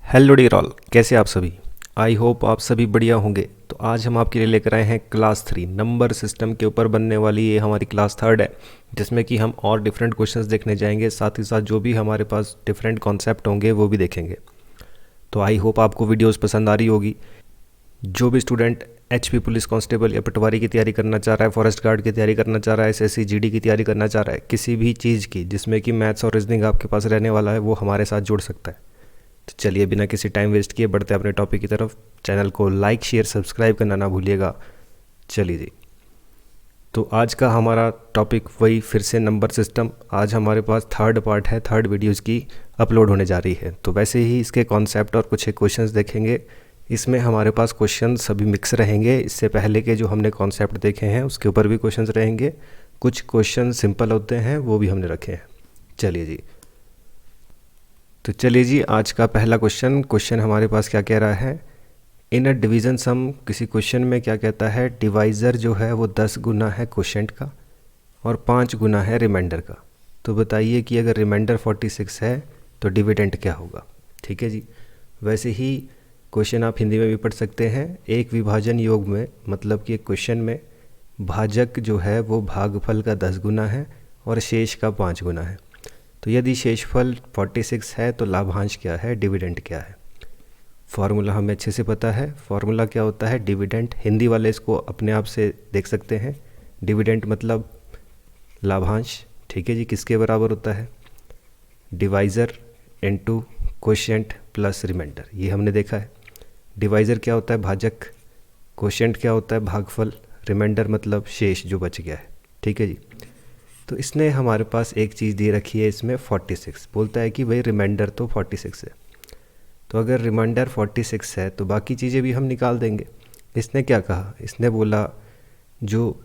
Hello dear all, कैसे आप सभी। आई होप आप सभी बढ़िया होंगे। तो आज हम आपके लिए लेकर आए हैं क्लास 3 नंबर सिस्टम के ऊपर बनने वाली ये हमारी क्लास थर्ड है, जिसमें कि हम और डिफरेंट क्वेश्चंस देखने जाएंगे, साथ ही साथ जो भी हमारे पास डिफरेंट कॉन्सेप्ट होंगे वो भी देखेंगे। तो आई होप आपको वीडियोस पसंद आ रही होगी। जो भी स्टूडेंट एचपी पुलिस कांस्टेबल या पटवारी की तैयारी करना चाह रहा है, फॉरेस्ट गार्ड की तैयारी करना चाह रहा है, एसएससी जीडी की तैयारी करना चाह रहा है, किसी भी चीज़ की जिसमें कि मैथ्स और रीजनिंग आपके पास रहने वाला है, वो हमारे साथ जुड़ सकता है। तो चलिए बिना किसी टाइम वेस्ट किए बढ़ते हैं अपने टॉपिक की तरफ। चैनल को लाइक शेयर सब्सक्राइब करना ना भूलिएगा। चलिए जी, तो आज का हमारा टॉपिक वही फिर से नंबर सिस्टम। आज हमारे पास थर्ड पार्ट है, थर्ड वीडियो इसकी अपलोड होने जा रही है। तो वैसे ही इसके कॉन्सेप्ट और कुछ एक क्वेश्चंस देखेंगे। इसमें हमारे पास क्वेश्चन सभी मिक्स रहेंगे। इससे पहले के जो हमने कॉन्सेप्ट देखे हैं उसके ऊपर भी क्वेश्चंस रहेंगे। कुछ क्वेश्चन सिंपल होते हैं वो भी हमने रखे हैं। चलिए जी, तो चलिए जी, आज का पहला क्वेश्चन हमारे पास क्या कह रहा है। इन अ डिवीज़न सम, किसी क्वेश्चन में क्या कहता है, डिवाइज़र जो है वो 10 गुना है क्वोशेंट का और 5 गुना है रिमाइंडर का। तो बताइए कि अगर रिमाइंडर 46 है तो डिविडेंड क्या होगा। ठीक है जी, वैसे ही क्वेश्चन आप हिंदी में भी पढ़ सकते हैं। एक विभाजन योग में, मतलब कि एक क्वेश्चन में भाजक जो है वो भागफल का 10 गुना है और शेष का 5 गुना है। तो यदि शेषफल 46 है तो लाभांश क्या है, डिविडेंड क्या है। फॉर्मूला हमें अच्छे से पता है। फॉर्मूला क्या होता है, डिविडेंड। हिंदी वाले इसको अपने आप से देख सकते हैं। डिविडेंड मतलब लाभांश। ठीक है जी, किसके बराबर होता है, divisor into quotient plus remainder. ये हमने देखा है। डिवाइज़र क्या होता है, भाजक। क्वोशिएंट क्या होता है, भागफल। रिमाइंडर मतलब शेष जो बच गया है। ठीक है जी, तो इसने हमारे पास एक चीज़ दे रखी है, इसमें 46 बोलता है कि भाई रिमाइंडर तो 46 है। तो अगर रिमाइंडर 46 है तो बाकी चीज़ें भी हम निकाल देंगे। इसने क्या कहा, इसने बोला जो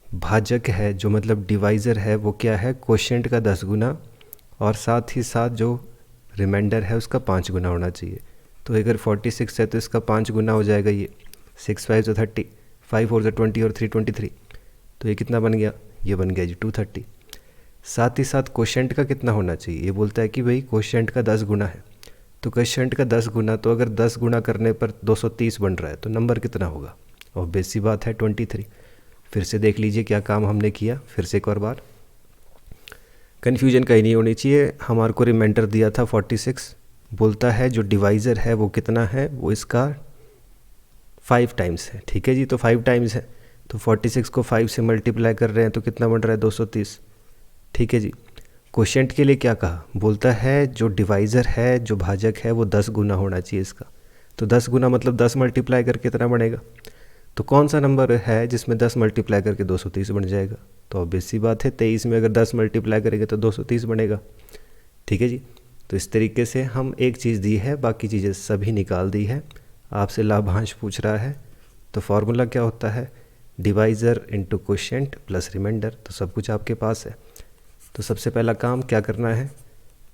भाजक है, जो मतलब डिवाइज़र है, वो क्या है, क्वोशिएंट का 10 गुना और साथ ही साथ जो रिमाइंडर है उसका 5 गुना होना चाहिए। तो अगर 46 है तो इसका 5 गुना हो जाएगा। ये 6 5 तो 30, 5 4 तो 20 और 3 23। तो ये कितना बन गया, ये बन गया जी 230। साथ ही साथ क्वोशिएंट का कितना होना चाहिए, ये बोलता है कि भाई क्वोशिएंट का 10 गुना है। तो क्वोशिएंट का 10 गुना, तो अगर 10 गुना करने पर 230 बन रहा है तो नंबर कितना होगा, और बेसी बात है 23। फिर से देख लीजिए क्या काम हमने किया। फिर से एक और बार, कन्फ्यूजन कहीं नहीं होनी चाहिए। हमारे को रिमाइंडर दिया था 46, बोलता है जो डिवाइज़र है वो कितना है, वो इसका 5 टाइम्स है। ठीक है जी, तो 5 टाइम्स है तो 46 को 5 से मल्टीप्लाई कर रहे हैं तो कितना बन रहा है, 230। ठीक है जी, क्वोशिएंट के लिए क्या कहा, बोलता है जो डिवाइज़र है, जो भाजक है, वो 10 गुना होना चाहिए इसका। तो 10 गुना मतलब 10 मल्टीप्लाई करके कितना बनेगा। तो कौन सा नंबर है जिसमें 10 मल्टीप्लाई करके 230 बन जाएगा। तो ऑब्वियस सी बात है 23 में अगर 10 मल्टीप्लाई करेंगे तो 230 बनेगा। ठीक है जी, तो इस तरीके से हम एक चीज़ दी है, बाकी चीज़ें सभी निकाल दी है। आपसे लाभांश पूछ रहा है तो फार्मूला क्या होता है, divisor into quotient plus remainder. तो सब कुछ आपके पास है। तो सबसे पहला काम क्या करना है,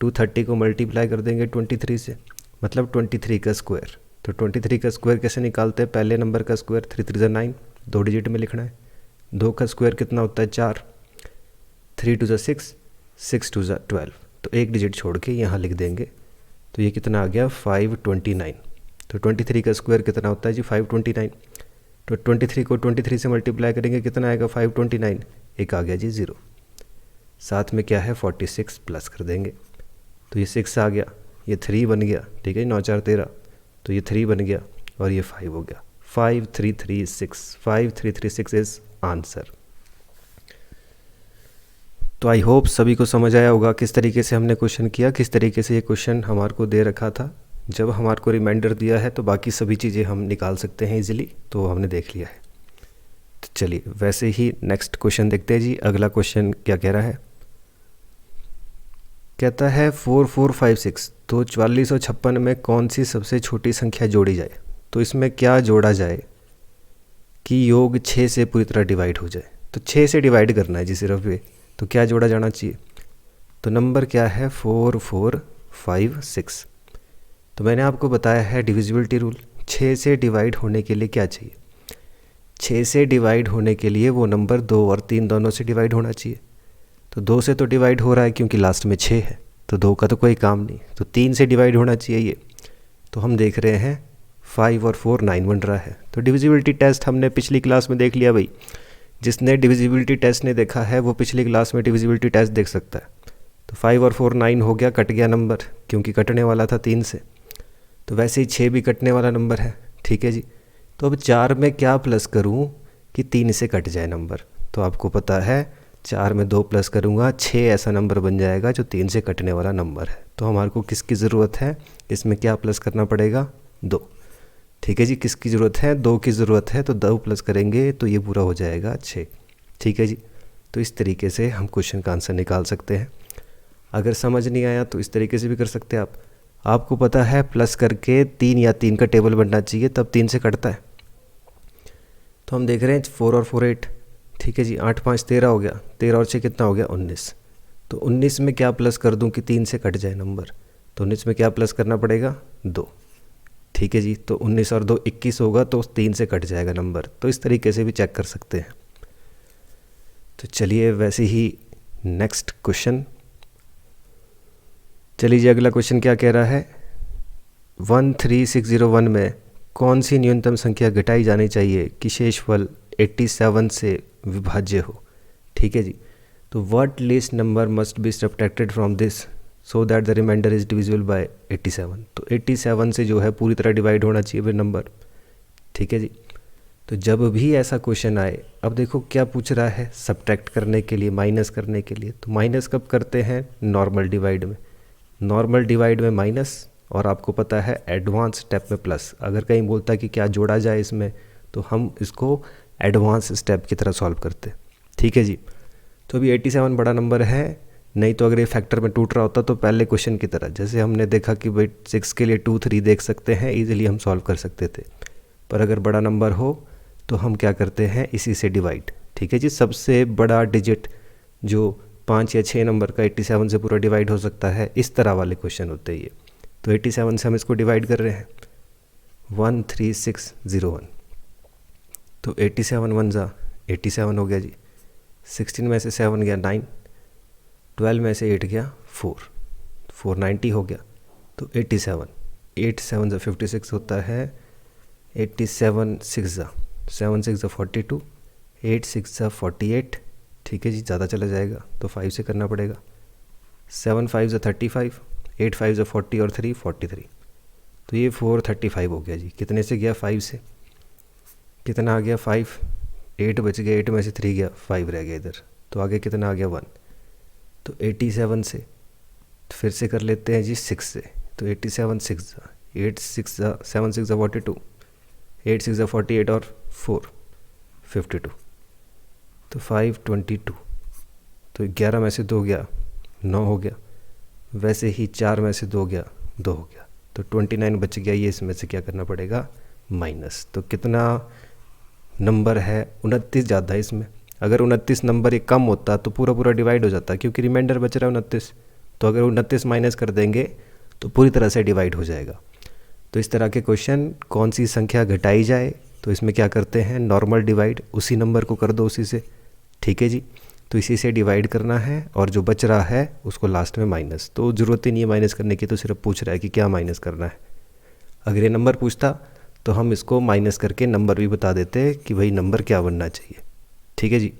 230 को मल्टीप्लाई कर देंगे 23 से, मतलब 23 का स्क्वायर। तो 23 का स्क्वायर कैसे निकालते हैं, पहले नंबर का स्क्वायर 3 3 9, 2 डिजिट में लिखना है। 2 का स्क्वायर कितना होता है, 4। 3 2 6, 6 2 12। तो एक डिजिट छोड़ के यहाँ लिख देंगे। तो ये कितना आ गया, 529। तो 23 का स्क्वायर कितना होता है जी, 529। तो 23 को 23 से मल्टीप्लाई करेंगे कितना आएगा, 529। एक आ गया जी 0। साथ में क्या है, 46 प्लस कर देंगे। तो ये 6 आ गया, ये 3 बन गया। ठीक है, 9 4 13। तो ये 3 बन गया और ये 5 हो गया। 5336, 5336 इज आंसर। तो आई होप सभी को समझ आया होगा किस तरीके से हमने क्वेश्चन किया, किस तरीके से ये क्वेश्चन हमारे को दे रखा था। जब हमारे को रिमाइंडर दिया है तो बाकी सभी चीज़ें हम निकाल सकते हैं इजीली, तो हमने देख लिया है। तो चलिए वैसे ही नेक्स्ट क्वेश्चन देखते हैं जी। अगला क्वेश्चन क्या कह रहा है, कहता है 4456, तो 4456 में कौन सी सबसे छोटी संख्या जोड़ी जाए। तो इसमें क्या जोड़ा जाए कि योग 6 से पूरी तरह डिवाइड हो जाए। तो 6 से डिवाइड करना है जी सिर्फ ये, तो क्या जोड़ा जाना चाहिए। तो नंबर क्या है, 4456। तो मैंने आपको बताया है डिविजिबिलिटी रूल। 6 से डिवाइड होने के लिए क्या चाहिए, 6 से डिवाइड होने के लिए वो नंबर 2 और 3 दोनों से डिवाइड होना चाहिए। तो 2 से तो डिवाइड हो रहा है क्योंकि लास्ट में 6 है, तो 2 का तो कोई काम नहीं। तो 3 से डिवाइड होना चाहिए ये। तो हम देख रहे हैं 5 और 4 9 बन रहा है। तो डिविजिबिलिटी टेस्ट हमने पिछली क्लास में देख लिया भाई। जिसने डिविजिबिलिटी टेस्ट नहीं देखा है वो पिछली क्लास में डिविजिबिलिटी टेस्ट देख सकता है। तो 5 और 4 9 हो गया, कट गया नंबर क्योंकि कटने वाला था 3 से। तो वैसे ही 6 भी कटने वाला नंबर है, ठीक है जी। तो अब 4 में क्या प्लस करूं कि 3 से कट जाए नंबर। तो आपको पता है 4 में 2 प्लस करूंगा 6 ऐसा नंबर बन जाएगा जो 3 से कटने वाला नंबर है। तो हमारे को किसकी ज़रूरत है, इसमें क्या प्लस करना पड़ेगा, 2, ठीक है जी। किसकी ज़रूरत है, 2 की ज़रूरत है। तो 2 प्लस करेंगे तो ये पूरा हो जाएगा 6, ठीक है जी। तो इस तरीके से हम क्वेश्चन का आंसर निकाल सकते हैं। अगर समझ नहीं आया तो इस तरीके से भी कर सकते हैं आप। आपको पता है प्लस करके 3 या 3 का टेबल बनना चाहिए, तब 3 से कटता है। तो हम देख रहे हैं 4 और 4 8, ठीक है जी। 8 5 13 हो गया, 13 और 6 कितना हो गया 19। तो 19 में क्या प्लस कर दूं कि 3 से कट जाए नंबर। तो 19 में क्या प्लस करना पड़ेगा, 2, ठीक है जी। तो 19 और 2 21 होगा, तो 3 से कट जाएगा नंबर। तो इस तरीके से भी चेक कर सकते हैं। तो चलिए वैसे ही नेक्स्ट क्वेश्चन, चलिए जी अगला क्वेश्चन क्या कह रहा है। 13601 में कौन सी न्यूनतम संख्या घटाई जानी चाहिए कि शेषफल 87 से विभाज्य हो, ठीक है जी। तो what least number must be subtracted from this so that the remainder is divisible by 87। तो 87 से जो है पूरी तरह डिवाइड होना चाहिए फिर नंबर, ठीक है जी। तो जब भी ऐसा क्वेश्चन आए, अब देखो क्या पूछ रहा है, सब्ट्रैक्ट करने के लिए, माइनस करने के लिए। तो माइनस कब करते हैं, नॉर्मल डिवाइड में। नॉर्मल डिवाइड में माइनस, और आपको पता है एडवांस स्टेप में प्लस। अगर कहीं बोलता है कि क्या जोड़ा जाए इसमें, तो हम इसको एडवांस स्टेप की तरह सॉल्व करते, ठीक है जी। तो अभी 87 बड़ा नंबर है, नहीं तो अगर ये फैक्टर में टूट रहा होता तो पहले क्वेश्चन की तरह, जैसे हमने देखा कि भाई 6 के लिए 2 3 देख सकते हैं, ईजिली हम सॉल्व कर सकते थे। पर अगर बड़ा नंबर हो तो हम क्या करते हैं, इसी से डिवाइड, ठीक है जी। सबसे बड़ा डिजिट जो 5 या 6 नंबर का 87 से पूरा डिवाइड हो सकता है, इस तरह वाले क्वेश्चन होते हैं ये। तो 87 से हम इसको डिवाइड कर रहे हैं, 13601। तो 87 1 जा 87 हो गया जी। 16 में से 7 गया 9, 12 में से 8 गया 4, 490 हो गया। तो 87 8 7 जा 56 होता है, 87 6 जा 7 6 जा 42, 8 6 जा 48, ठीक है जी। ज़्यादा चला जाएगा तो 5 से करना पड़ेगा। 7 5 जा 35, 8 5 जा 40 और 3 43। तो ये 435 हो गया जी। कितने से गया, 5 से। कितना आ गया, 5, 8 बच गया, 8 में से 3 गया, 5 रह गया इधर। तो आगे कितना आ गया, 1। तो 87 से फिर से कर लेते हैं जी 6 से। तो 87 6 जा 8 6 जा 7 6 जा 42, 8 6 जा 48 और 4 52। तो 522। तो 11 में से 2 गया 9 हो गया। वैसे ही 4 में से 2 गया 2 हो गया। तो 29 बच गया, ये इसमें से क्या करना पड़ेगा, माइनस। तो कितना नंबर है, 29 ज़्यादा है इसमें। अगर 29 नंबर एक कम होता तो पूरा पूरा डिवाइड हो जाता, क्योंकि रिमाइंडर बच रहा है 29। तो अगर 29 माइनस कर देंगे तो पूरी तरह से डिवाइड हो जाएगा। तो इस तरह के क्वेश्चन, कौन सी संख्या घटाई जाए, तो इसमें क्या करते हैं, नॉर्मल डिवाइड, उसी नंबर को कर दो उसी से, ठीक है जी। तो इसी से डिवाइड करना है, और जो बच रहा है उसको लास्ट में माइनस। तो ज़रूरत ही नहीं है माइनस करने की, तो सिर्फ पूछ रहा है कि क्या माइनस करना है। अगर ये नंबर पूछता तो हम इसको माइनस करके नंबर भी बता देते कि भाई नंबर क्या बनना चाहिए, ठीक है जी।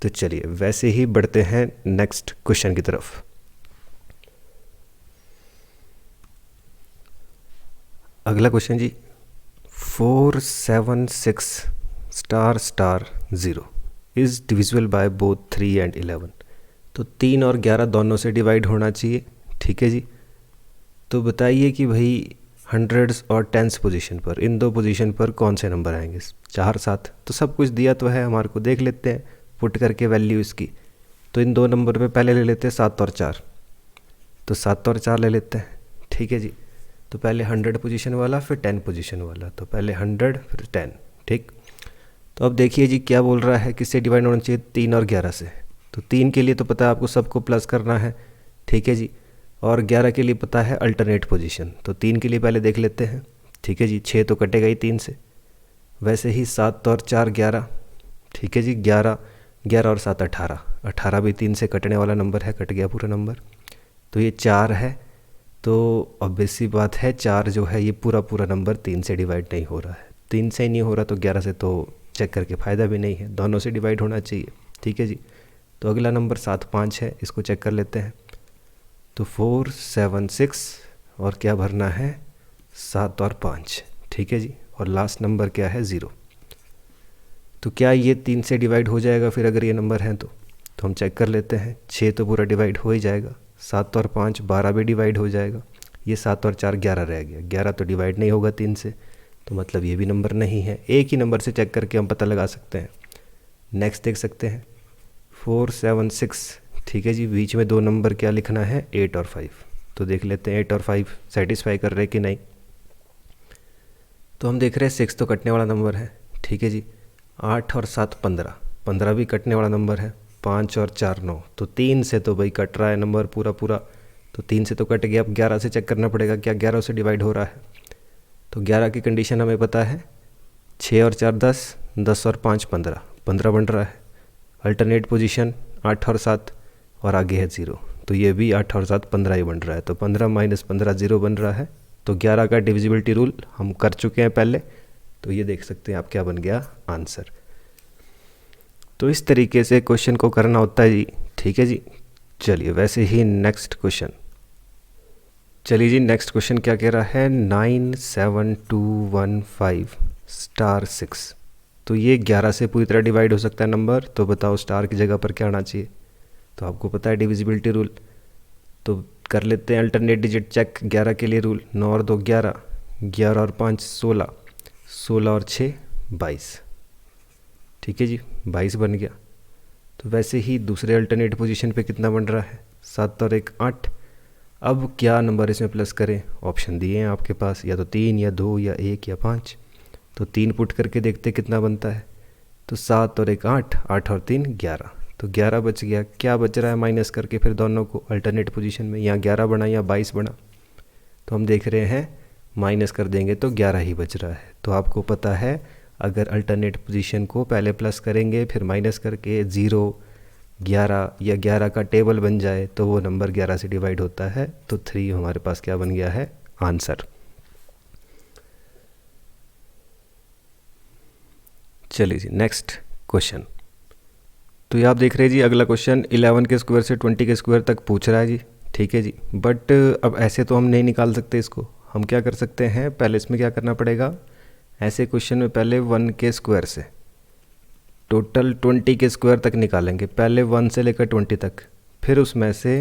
तो चलिए वैसे ही बढ़ते हैं नेक्स्ट क्वेश्चन की तरफ। अगला क्वेश्चन जी, 476 star star 0 is divisible by both 3 and 11। तो 3 और 11 दोनों से डिवाइड होना चाहिए, ठीक है जी। तो बताइए कि भाई हंड्रेड्स और टेंस पोजीशन पर, इन दो पोजीशन पर कौन से नंबर आएंगे, 4 7। तो सब कुछ दिया तो है हमारे को, देख लेते हैं पुट करके वैल्यू इसकी। तो इन दो नंबर पे पहले ले लेते हैं 7 और 4। तो 7 और 4 ले लेते हैं, ठीक है जी। तो पहले 100 पोजीशन वाला, फिर 10 पोजीशन वाला। तो पहले 100 फिर 10, ठीक। तो अब देखिए जी क्या बोल रहा है, किससे डिवाइड होना चाहिए, 3 और 11 से। तो 3 के लिए तो पता है आपको सबको प्लस करना है, ठीक है जी। और 11 के लिए पता है अल्टरनेट पोजीशन। तो 3 के लिए पहले देख लेते हैं, ठीक है जी। 6 तो कटेगा ही 3 से। वैसे ही 7 और 4 11, ठीक है जी। 11 11 और 7 18, 18 भी 3 से कटने वाला नंबर है, कट गया पूरा नंबर। तो ये 4 है, तो ऑब्वियस सी बात है 4 जो है ये पूरा पूरा नंबर 3 से डिवाइड नहीं हो रहा है। 3 से ही नहीं हो रहा तो 11 से तो चेक करके फ़ायदा भी नहीं है, दोनों से डिवाइड होना चाहिए। ठीक है जी। तो अगला नंबर 7 5 है, इसको चेक कर लेते हैं। तो 4 7 6 और क्या भरना है 7 और 5। ठीक है जी। और लास्ट नंबर क्या है 0। तो क्या ये 3 से डिवाइड हो जाएगा फिर अगर ये नंबर है तो हम चेक कर लेते हैं। 6 तो पूरा डिवाइड हो ही जाएगा, 7 और 5 12 भी डिवाइड हो जाएगा, ये 7 और 4 11 रह गया। 11 तो डिवाइड नहीं होगा 3 से, तो मतलब ये भी नंबर नहीं है। एक ही नंबर से चेक करके हम पता लगा सकते हैं। नेक्स्ट देख सकते हैं 4 7 6। ठीक है जी। बीच में 2 नंबर क्या लिखना है 8 और 5। तो देख लेते हैं 8 और 5 सेटिस्फाई कर रहे कि नहीं। तो हम देख रहे हैं 6 तो कटने वाला नंबर है। ठीक है जी। 8 और 7 15, 15 भी कटने वाला नंबर है। 5 और 4 9, तो 3 से तो भाई कट रहा है नंबर पूरा पूरा, तो 3 से तो कट गया। अब 11 से चेक करना पड़ेगा क्या 11 से डिवाइड हो रहा है। तो 11 की कंडीशन हमें पता है, 6 और 4 10, 10 और 5 15, 15 बन रहा है। अल्टरनेट पोजीशन 8 और 7 और आगे है 0, तो ये भी 8 और 7 15 ही बन रहा है। तो 15 माइनस 15 0 बन रहा है। तो 11 का डिविजिबिलिटी रूल हम कर चुके हैं पहले, तो ये देख सकते हैं आप क्या बन गया आंसर। तो इस तरीके से क्वेश्चन को करना होता है जी। ठीक है जी। चलिए वैसे ही नेक्स्ट क्वेश्चन, चलिए जी नेक्स्ट क्वेश्चन क्या कह रहा है 9 7 2 1 5 स्टार 6। तो ये 11 से पूरी तरह डिवाइड हो सकता है नंबर, तो बताओ स्टार की जगह पर क्या आना चाहिए। तो आपको पता है डिविजिबिलिटी रूल, तो कर लेते हैं अल्टरनेट डिजिट चेक। 11 के लिए रूल 9 और 2 11, 11 और 5 16, 16 और 6 22। ठीक है जी 22 बन गया। तो वैसे ही दूसरे अल्टरनेट पोजीशन पे कितना बन रहा है 7 और 1 8। अब क्या नंबर इसमें प्लस करें, ऑप्शन दिए हैं आपके पास, या तो 3 या 2 या 1 या 5। तो 3 पुट करके देखते कितना बनता है। तो 7 और 1 8, 8 और 3 11, तो 11 बच गया। क्या बच रहा है माइनस करके फिर दोनों को अल्टरनेट पोजीशन में, यहाँ 11 बना या 22 बना। तो हम देख रहे हैं माइनस कर देंगे तो 11 ही बच रहा है। तो आपको पता है अगर अल्टरनेट पोजीशन को पहले प्लस करेंगे फिर माइनस करके 0 11 या 11 का टेबल बन जाए तो वो नंबर 11 से डिवाइड होता है। तो 3 हमारे पास क्या बन गया है आंसर। चलिए जी नेक्स्ट क्वेश्चन। तो ये आप देख रहे हैं जी अगला क्वेश्चन 11 के स्क्वायर से 20 के स्क्वायर तक पूछ रहा है जी। ठीक है जी। बट अब ऐसे तो हम नहीं निकाल सकते इसको, हम क्या कर सकते हैं पहले इसमें क्या करना पड़ेगा, ऐसे क्वेश्चन में पहले 1 के स्क्वायर से टोटल 20 के स्क्वायर तक निकालेंगे। पहले 1 से लेकर 20 तक, फिर उसमें से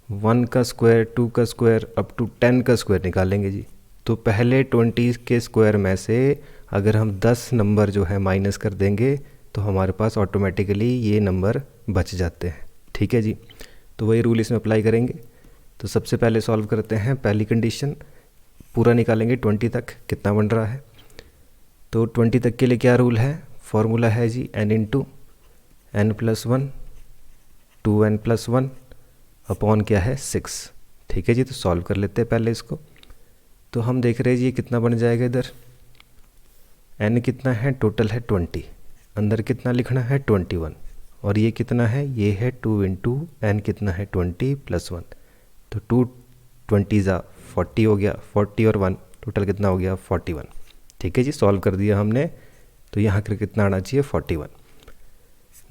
1 का स्क्वायर 2 का स्क्वायर अप टू 10 का स्क्वायर निकालेंगे जी। तो पहले 20 के स्क्वायर में से अगर हम 10 नंबर जो है माइनस कर देंगे तो हमारे पास ऑटोमेटिकली ये नंबर बच जाते हैं। ठीक है जी। तो वही रूल इसमें अप्लाई करेंगे। तो सबसे पहले सॉल्व करते हैं पहली कंडीशन, पूरा निकालेंगे 20 तक कितना बन रहा है। तो 20 तक के लिए क्या रूल है, फॉर्मूला है जी n into n plus 1 2n plus 1 upon क्या है 6। ठीक है जी। तो सॉल्व कर लेते हैं पहले इसको। तो हम देख रहे हैं जी ये कितना बन जाएगा, इधर n कितना है टोटल है 20, अंदर कितना लिखना है 21, और ये कितना है ये है 2 इंटू n कितना है 20 प्लस 1, तो 2 20 40 हो गया, 40 और 1 टोटल कितना हो गया 41। ठीक है जी। सॉल्व कर दिया हमने, तो यहाँ कर कितना आना चाहिए 41।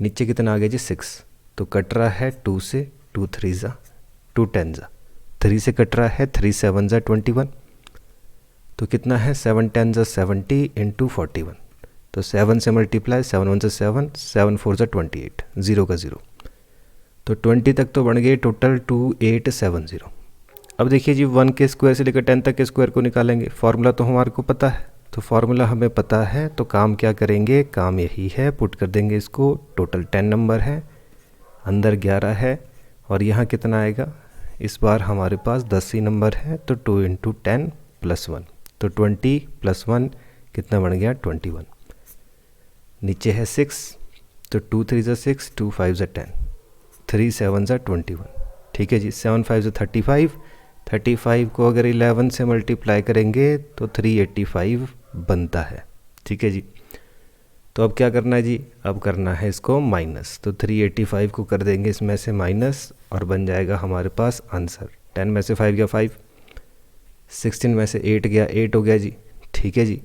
नीचे कितना आ गया जी 6, तो कट रहा है 2 से, 2 3 2 10 3 से कट रहा है, 3 7 21, तो कितना है 7 10 70 इंटू 41। तो 7 से मल्टीप्लाई, 7 1 7, 7 4 28, 0 का 0। तो 20 तक तो बन गए टोटल 2870। अब देखिए जी 1 के स्क्वायर से लेकर 10 तक के स्क्वायर को निकालेंगे। फार्मूला तो हमारे को पता है, तो फार्मूला हमें पता है, तो काम क्या करेंगे, काम यही है, पुट कर देंगे इसको। टोटल 10 नंबर है, अंदर 11 है, और यहाँ कितना आएगा, इस बार हमारे पास 10 ही नंबर है, तो 2 इंटू 10 प्लस 1, तो 20 प्लस 1 कितना बन गया 21। नीचे है 6, तो 2 3 6, 2 5 10, 3 7 21। ठीक है जी। 7 5 35, 35 को अगर 11 से मल्टीप्लाई करेंगे तो 385 बनता है। ठीक है जी। तो अब क्या करना है जी, अब करना है इसको माइनस। तो 385 को कर देंगे इसमें से माइनस, और बन जाएगा हमारे पास आंसर। 10 में से 5 गया 5, 16 में से 8 गया, 8 हो गया जी, ठीक है जी।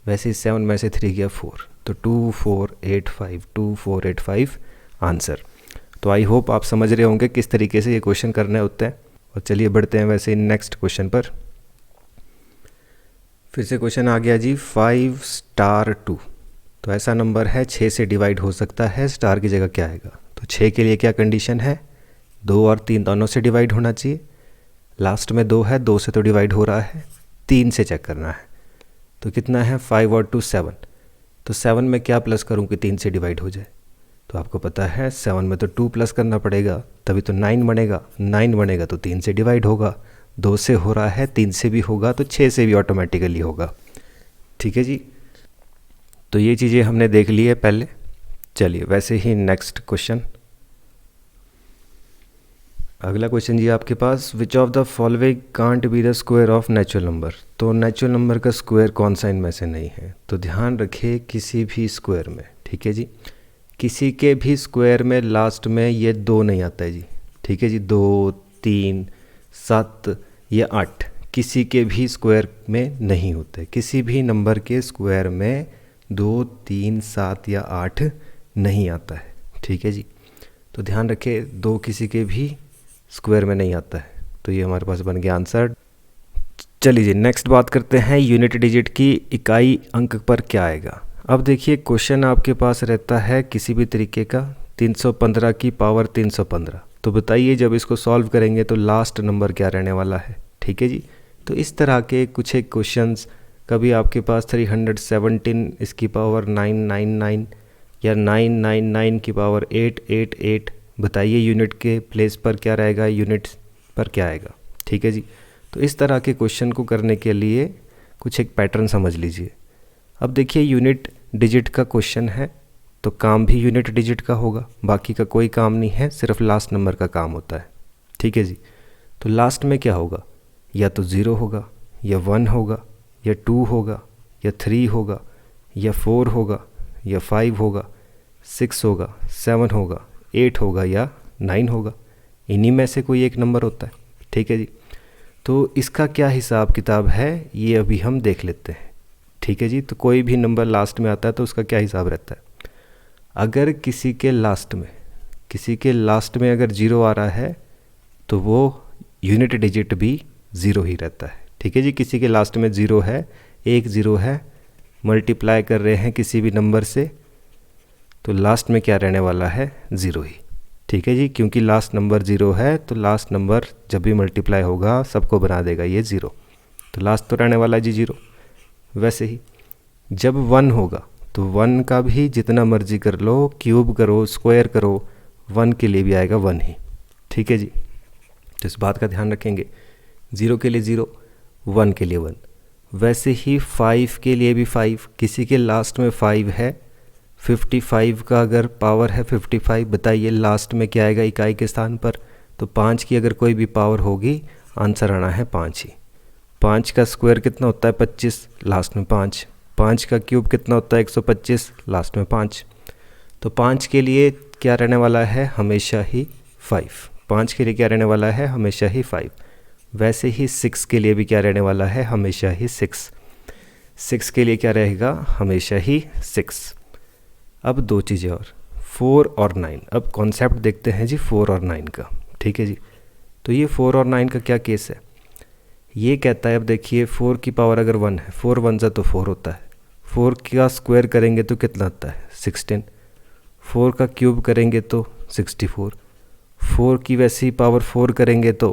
वैसे ही 7 में से 3 गया 4, तो 2485, 2485 आंसर। तो आई होप आप समझ रहे होंगे किस तरीके से ये क्वेश्चन करने होते हैं। और चलिए बढ़ते हैं वैसे नेक्स्ट क्वेश्चन पर। फिर से क्वेश्चन आ गया जी 5 स्टार 2। तो ऐसा नंबर है 6 से डिवाइड हो सकता है, स्टार की जगह क्या आएगा? तो 6 के लिए क्या कंडीशन है? 2 और 3 दोनों से डिवाइड होना चाहिए। लास्ट में 2 है, 2 से तो डिवाइड हो रहा है, 3 से चेक करना है। तो कितना है? 5 और 2 7। तो 7 में क्या प्लस करूँ कि 3 से डिवाइड हो जाए? तो आपको पता है 7 में तो 2 प्लस करना पड़ेगा, तभी तो 9 बनेगा। 9 बनेगा तो 3 से डिवाइड होगा, 2 से हो रहा है, 3 से भी होगा, तो 6 से भी ऑटोमेटिकली होगा। ठीक है जी, तो ये चीज़ें हमने देख ली है पहले। चलिए वैसे ही नेक्स्ट क्वेश्चन, अगला क्वेश्चन जी आपके पास, which of the following can't be the square of natural number. तो नेचुरल नंबर का स्क्वायर कौन सा इनमें से नहीं है? तो ध्यान रखिए किसी भी स्क्वायर में, ठीक है जी, किसी के भी स्क्वायर में लास्ट में ये 2 नहीं आता है जी, ठीक है जी। 2, 3, 7 या 8 किसी के भी स्क्वायर में नहीं होते। किसी भी नंबर के स्क्वायर में 2, 3, 7 या 8 नहीं आता है, ठीक है जी। तो ध्यान रखें 2 किसी के भी स्क्वायर में नहीं आता है। तो ये हमारे पास बन गया आंसर। चलिए जी नेक्स्ट बात करते हैं यूनिट डिजिट की इकाई अंक पर क्या आएगा। अब देखिए क्वेश्चन आपके पास रहता है किसी भी तरीके का 315 की पावर 315। तो बताइए जब इसको सॉल्व करेंगे तो लास्ट नंबर क्या रहने वाला है, ठीक है जी। तो इस तरह के कुछ एक क्वेश्चंस, कभी आपके पास 317 इसकी पावर 999 या 999 की पावर 888, बताइए यूनिट के प्लेस पर क्या रहेगा, यूनिट पर क्या आएगा, ठीक है जी। तो इस तरह के क्वेश्चन को करने के लिए कुछ एक पैटर्न समझ लीजिए। अब देखिए यूनिट डिजिट का क्वेश्चन है तो काम भी यूनिट डिजिट का होगा, बाकी का कोई काम नहीं है, सिर्फ लास्ट नंबर का काम होता है, ठीक है जी। तो लास्ट में क्या होगा? या तो 0 होगा, या 1 होगा, या 2 होगा, या 3 होगा, या 4 होगा, या 5 होगा, 6 होगा, 7 होगा, 8 होगा, या 9 होगा। इन्हीं में से कोई एक नंबर होता है, ठीक है जी। तो इसका क्या हिसाब किताब है ये अभी हम देख लेते हैं, ठीक है जी। तो कोई भी नंबर लास्ट में आता है तो उसका क्या हिसाब रहता है? अगर किसी के लास्ट में अगर 0 आ रहा है तो वो यूनिट डिजिट भी 0 ही रहता है, ठीक है जी। किसी के लास्ट में 0 है, एक 0 है, मल्टीप्लाई कर रहे हैं किसी भी नंबर से, तो लास्ट में क्या रहने वाला है? 0 ही, ठीक है जी। क्योंकि लास्ट नंबर 0 है तो लास्ट नंबर जब भी मल्टीप्लाई होगा सबको बना देगा ये 0, तो लास्ट तो रहने वाला है जी 0। वैसे ही जब 1 होगा तो 1 का भी जितना मर्जी कर लो, क्यूब करो, स्क्वायर करो, 1 के लिए भी आएगा 1 ही, ठीक है जी। तो इस बात का ध्यान रखेंगे, 0 के लिए 0, 1 के लिए 1। वैसे ही 5 के लिए भी 5, किसी के लास्ट में 5 है, 55 का अगर पावर है 55, बताइए लास्ट में क्या आएगा इकाई के स्थान पर? तो 5 की अगर कोई भी पावर होगी, आंसर आना है 5 ही। 5 का स्क्वायर कितना होता है? 25, लास्ट में 5। 5 का क्यूब कितना होता है? 125, लास्ट में 5। तो 5 के लिए क्या रहने वाला है? हमेशा ही 5। 5 के लिए क्या रहने वाला है? हमेशा ही 5। वैसे ही 6 के लिए भी क्या रहने वाला है? हमेशा ही 6। 6 के लिए क्या रहेगा? हमेशा ही 6। अब दो चीज़ें और, 4 और 9। अब कॉन्सेप्ट देखते हैं जी 4 और 9 का, ठीक है जी। तो ये 4 और 9 का क्या केस है? ये कहता है, अब देखिए 4 की पावर अगर 1 है, 4 1 जा तो 4 होता है, 4 का स्क्वायर करेंगे तो कितना आता है? 16। 4 का क्यूब करेंगे तो 64। 4 की वैसे ही पावर 4 करेंगे तो,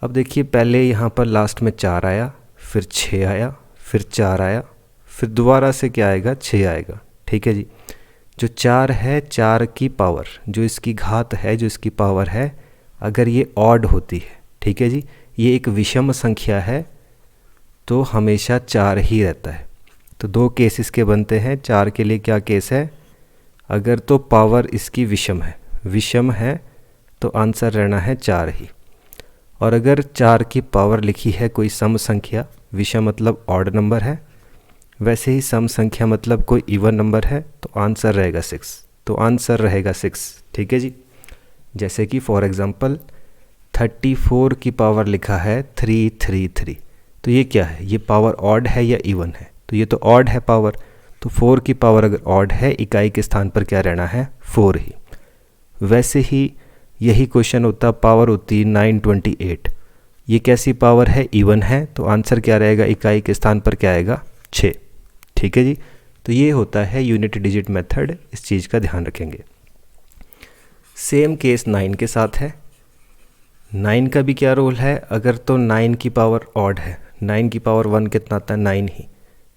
अब देखिए पहले यहाँ पर लास्ट में 4 आया, फिर 6 आया, फिर 4 आया, फिर दोबारा से क्या आएगा? 6 आएगा, ठीक है जी। जो 4 है, 4 की पावर, जो इसकी घात है, जो इसकी पावर है, अगर ये ऑड होती है, ठीक है जी, ये एक विषम संख्या है, तो हमेशा 4 ही रहता है। तो दो केस इसके बनते हैं। 4 के लिए क्या केस है? अगर तो पावर इसकी विषम है तो आंसर रहना है 4 ही। और अगर 4 की पावर लिखी है कोई सम संख्या, विषम मतलब ऑड नंबर है, वैसे ही सम संख्या मतलब कोई इवन नंबर है, तो आंसर रहेगा 6। तो आंसर रहेगा 6, ठीक है जी। जैसे कि फॉर एग्जांपल 34 की पावर लिखा है 333, तो ये क्या है, ये पावर ऑड है या इवन है, तो ये तो ऑड है पावर, तो 4 की पावर अगर ऑड है इकाई के स्थान पर क्या रहना है, 4 ही। वैसे ही यही क्वेश्चन होता, पावर होती 928, ये कैसी पावर है, इवन है, तो आंसर क्या रहेगा, इकाई के स्थान पर क्या आएगा, 6। ठीक है जी, तो ये होता है यूनिट डिजिट मेथड, इस चीज़ का ध्यान रखेंगे। सेम केस 9 के साथ है। 9 का भी क्या रोल है, अगर तो 9 की पावर ऑड है, 9 की पावर 1 कितना आता है, 9 ही।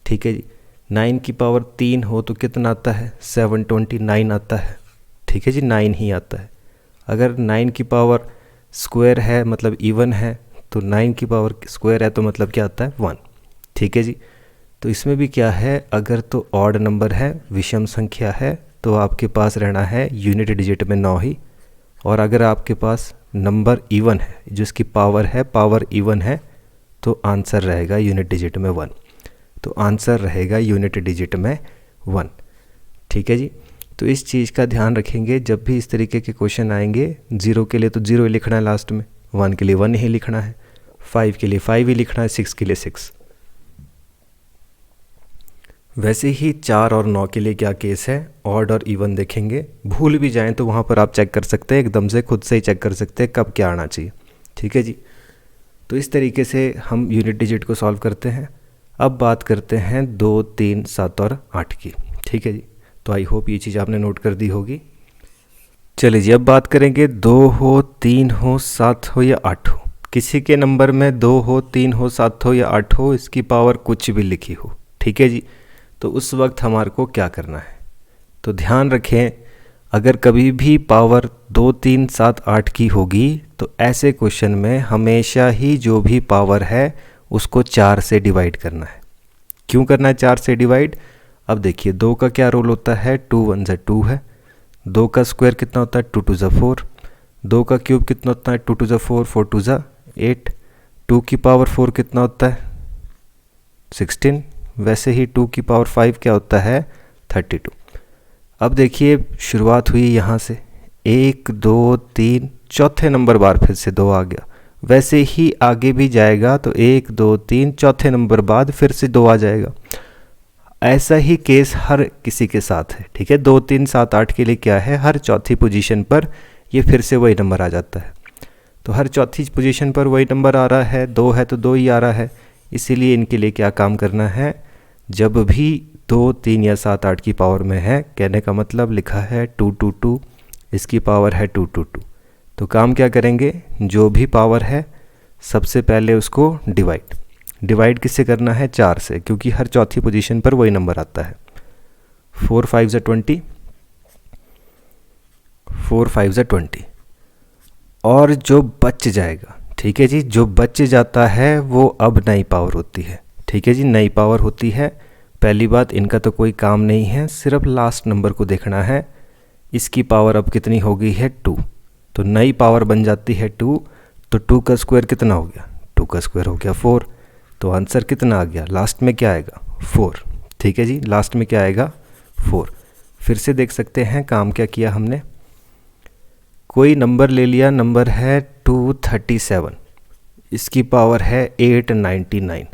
ठीक है जी, 9 की पावर 3 हो तो कितना आता है, 729 आता है। ठीक है जी, 9 ही आता है। अगर 9 की पावर स्क्वायर है मतलब इवन है, तो 9 की पावर स्क्वायर है तो मतलब क्या आता है, 1। ठीक है जी, तो इसमें भी क्या है, अगर तो ऑड नंबर है, विषम संख्या है, तो आपके पास रहना है यूनिट डिजिट में 9 ही। और अगर आपके पास नंबर इवन है, जिसकी पावर है, पावर इवन है, तो आंसर रहेगा यूनिट डिजिट में 1। तो आंसर रहेगा यूनिट डिजिट में 1। ठीक है जी, तो इस चीज़ का ध्यान रखेंगे जब भी इस तरीके के क्वेश्चन आएंगे। 0 के लिए तो 0 ही लिखना है लास्ट में, 1 के लिए 1 ही लिखना है, 5 के लिए 5 ही लिखना है, 6 के लिए 6। वैसे ही 4 और 9 के लिए क्या केस है, ऑड और इवन देखेंगे। भूल भी जाएं तो वहाँ पर आप चेक कर सकते हैं, एकदम से खुद से ही चेक कर सकते हैं कब क्या आना चाहिए। ठीक है जी, तो इस तरीके से हम यूनिट डिजिट को सॉल्व करते हैं। अब बात करते हैं 2, 3, 7 और 8 की। ठीक है जी, तो आई होप ये चीज़ आपने नोट कर दी होगी। चलिए जी, अब बात करेंगे 2 हो, 3 हो, 7 हो या 8 हो। किसी के नंबर में 2 हो, 3 हो, 7 हो या 8 हो, इसकी पावर कुछ भी लिखी हो। ठीक है जी, तो उस वक्त हमारे को क्या करना है, तो ध्यान रखें, अगर कभी भी पावर 2, 3, 7, 8 की होगी तो ऐसे क्वेश्चन में हमेशा ही जो भी पावर है उसको 4 से डिवाइड करना है। क्यों करना है 4 से डिवाइड, अब देखिए 2 का क्या रोल होता है, 2 1 ज़ा 2 है, 2 का स्क्वायर कितना होता है, 2 2 ज़ा 4, 2 का क्यूब कितना होता है, 2 2 ज़ा 4, 4 2 ज़ा 8, 2 की पावर 4 कितना होता है, 16। वैसे ही 2 की पावर 5 क्या होता है, 32। अब देखिए शुरुआत हुई यहाँ से, 1 2 3, चौथे नंबर बार फिर से 2 आ गया। वैसे ही आगे भी जाएगा तो 1 2 3, चौथे नंबर बाद फिर से 2 आ जाएगा। ऐसा ही केस हर किसी के साथ है। ठीक है, 2 3 7 8 के लिए क्या है, हर चौथी पोजीशन पर ये फिर से वही नंबर आ जाता है। तो हर चौथी पोजीशन पर वही नंबर आ रहा है, 2 है तो 2 ही आ रहा है। इसीलिए इनके लिए क्या काम करना है, जब भी 2 3 या 7 8 की पावर में है, कहने का मतलब लिखा है 2 2 2, इसकी पावर है 2 2 2, तो काम क्या करेंगे, जो भी पावर है सबसे पहले उसको डिवाइड किससे करना है, 4 से, क्योंकि हर चौथी पोजीशन पर वही नंबर आता है। 4 5 ज़ा 20, 4 5 ज़ा 20, और जो बच जाएगा, ठीक है जी, जो बच जाता है वो अब नई पावर होती है। ठीक है जी, नई पावर होती है। पहली बात, इनका तो कोई काम नहीं है, सिर्फ लास्ट नंबर को देखना है। इसकी पावर अब कितनी हो गई है, 2, तो नई पावर बन जाती है 2। तो 2 का स्क्वायर कितना हो गया, 2 का स्क्वायर हो गया 4, तो आंसर कितना आ गया, लास्ट में क्या आएगा, 4। ठीक है जी, लास्ट में क्या आएगा, 4। फिर से देख सकते हैं काम क्या किया हमने, कोई नंबर ले लिया, नंबर है 237, इसकी पावर है 899,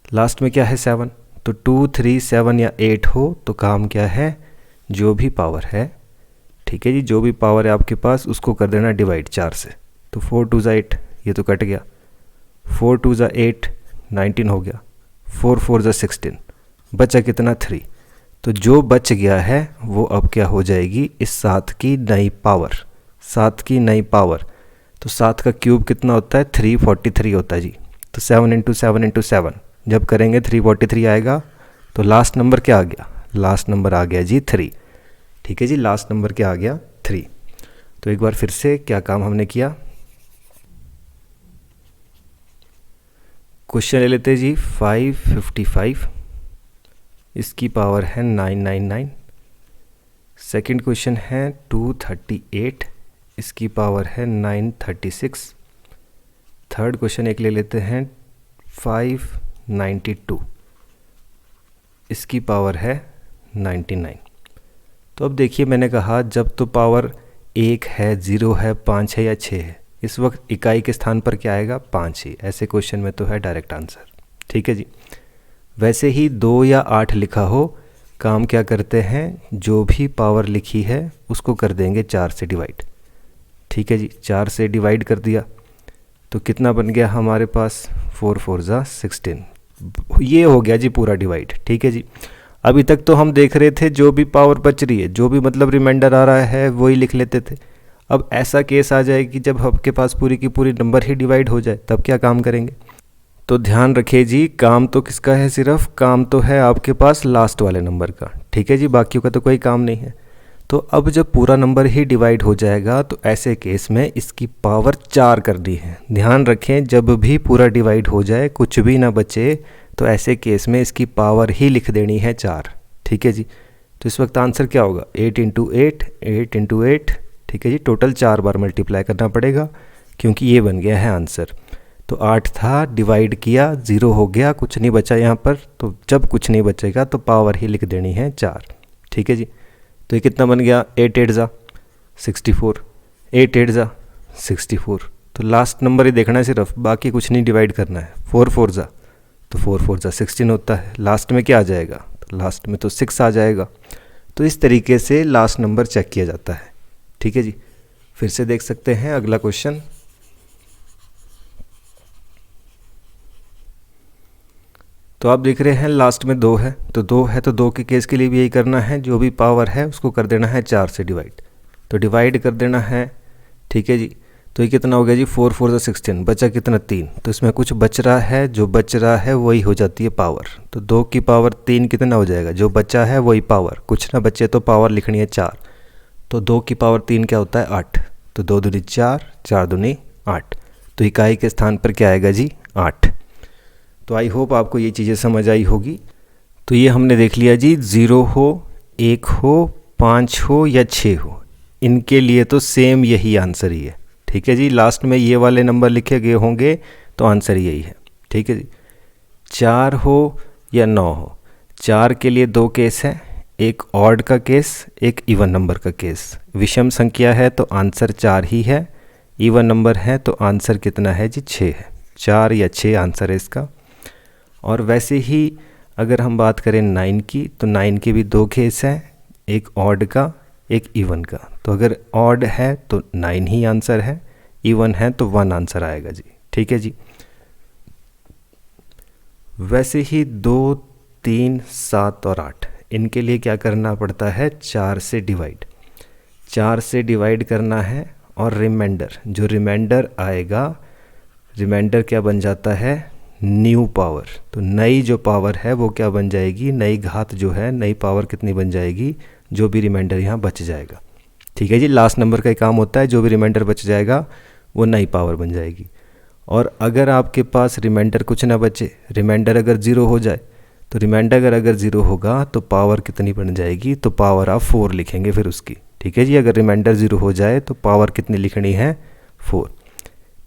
लास्ट में क्या है 7, तो 2 3 7 या 8 हो तो काम क्या है, जो भी पावर है, ठीक है जी, जो भी पावर है आपके पास उसको कर देना डिवाइड 4 से। तो 4 2 ज़ा 8, ये तो कट गया, 4 2 ज़ा 8, 19 हो गया, 4 4 ज़ा 16, बचा कितना, 3। तो जो बच गया है वो अब क्या हो जाएगी, इस 7 की नई पावर, 7 की नई पावर। तो 7 का क्यूब कितना होता है, 343 होता है जी। तो 7 × 7 × 7 जब करेंगे 343 आएगा। तो लास्ट नंबर क्या आ गया, लास्ट नंबर आ गया जी 3। ठीक है जी, लास्ट नंबर क्या आ गया, 3। तो एक बार फिर से क्या काम हमने किया, क्वेश्चन ले लेते हैं जी 555, इसकी पावर है 999। सेकंड क्वेश्चन है 238, इसकी पावर है 936। थर्ड क्वेश्चन एक ले लेते हैं 592, इसकी पावर है 99। तो अब देखिए मैंने कहा जब तो पावर 1 है, 0 है, 5 है या 6 है, इस वक्त इकाई के स्थान पर क्या आएगा 5 ही, ऐसे क्वेश्चन में तो है डायरेक्ट आंसर। ठीक है जी। वैसे ही 2 या 8 लिखा हो, काम क्या करते हैं, जो भी पावर लिखी है उसको कर देंगे 4 से डिवाइड। ठीक है जी, 4 से डिवाइड कर दिया तो कितना बन गया हमारे पास 4 4 जा 16। ये हो गया जी पूरा डिवाइड। ठीक है जी। अभी तक तो हम देख रहे थे जो भी पावर बच रही है, जो भी मतलब रिमाइंडर आ रहा है वही लिख लेते थे। अब ऐसा केस आ जाए कि जब आपके पास पूरी की पूरी नंबर ही डिवाइड हो जाए, तब क्या काम करेंगे। तो ध्यान रखिए जी, काम तो किसका है, सिर्फ काम तो है आपके पास लास्ट वाले नंबर का। ठीक है जी, बाकियों का तो कोई काम नहीं है। तो अब जब पूरा नंबर ही डिवाइड हो जाएगा तो ऐसे केस में इसकी पावर 4 करनी है। ध्यान रखें, जब भी पूरा डिवाइड हो जाए, कुछ भी ना बचे, तो ऐसे केस में इसकी पावर ही लिख देनी है 4। ठीक है जी। तो इस वक्त आंसर क्या होगा, 8 इंटू 8, 8 इंटू 8। ठीक है जी, टोटल 4 बार मल्टीप्लाई करना पड़ेगा क्योंकि ये बन गया है आंसर। तो 8 था, डिवाइड किया, 0 हो गया, कुछ नहीं बचा यहाँ पर। तो जब कुछ नहीं बचेगा तो पावर ही लिख देनी है 4। ठीक है जी। तो ये कितना बन गया, 8 8 जा 64, 8 8 जा 64। तो लास्ट नंबर ही देखना है सिर्फ, बाकी कुछ नहीं डिवाइड करना है। 4 4 जा तो 4 4 जा 16 होता है। लास्ट में क्या आ जाएगा, तो लास्ट में तो 6 आ जाएगा। तो इस तरीके से लास्ट नंबर चेक किया जाता है। ठीक है जी। फिर से देख सकते हैं अगला क्वेश्चन। तो आप देख रहे हैं लास्ट में 2 है, तो 2 है तो 2 के केस के लिए भी यही करना है, जो भी पावर है उसको कर देना है 4 से डिवाइड। तो डिवाइड कर देना है। ठीक है जी। तो ये कितना हो गया जी, 4 4 जा 16, बचा कितना 3। तो इसमें कुछ बच रहा है, जो बच रहा है वही हो जाती है पावर। तो 2 की पावर 3 कितना हो जाएगा, जो बचा है वही पावर, कुछ ना बचे तो पावर लिखनी है 4। तो 2 की पावर 3 क्या होता है 8। तो 2 दूनी 4, 4 दूनी 8। तो इकाई के स्थान पर क्या आएगा जी 8। तो आई होप आपको ये चीज़ें समझ आई होगी। तो ये हमने देख लिया जी, 0 हो, 1 हो, 5 हो या 6 हो, इनके लिए तो सेम यही आंसर ही है। ठीक है जी। लास्ट में ये वाले नंबर लिखे गए होंगे तो आंसर यही है। ठीक है जी। 4 हो या 9 हो, 4 के लिए 2 केस हैं, एक ऑड का केस, एक इवन नंबर का केस। विषम संख्या है तो आंसर 4 ही है, इवन नंबर है तो आंसर कितना है जी 6 है। 4 या 6 आंसर है इसका। और वैसे ही अगर हम बात करें 9 की, तो 9 के भी 2 केस हैं, एक ऑड का, एक इवन का। तो अगर ऑड है तो 9 ही आंसर है, इवन है तो 1 आंसर आएगा जी। ठीक है जी। वैसे ही 2 3 7 और 8, इनके लिए क्या करना पड़ता है, 4 से डिवाइड। 4 से डिवाइड करना है और रिमाइंडर, जो रिमाइंडर आएगा, रिमाइंडर क्या बन जाता है, न्यू पावर। तो नई जो पावर है वो क्या बन जाएगी, नई घात जो है, नई पावर कितनी बन जाएगी, जो भी रिमाइंडर यहाँ बच जाएगा। ठीक है जी। लास्ट नंबर का ही काम होता है, जो भी रिमाइंडर बच जाएगा वो नई पावर बन जाएगी। और अगर आपके पास रिमाइंडर कुछ ना बचे, रिमाइंडर अगर 0 हो जाए, तो रिमाइंडर अगर 0 होगा तो पावर कितनी बन जाएगी, तो पावर आप 4 लिखेंगे फिर उसकी। ठीक है जी। अगर रिमाइंडर 0 हो जाए तो पावर कितनी लिखनी है, 4।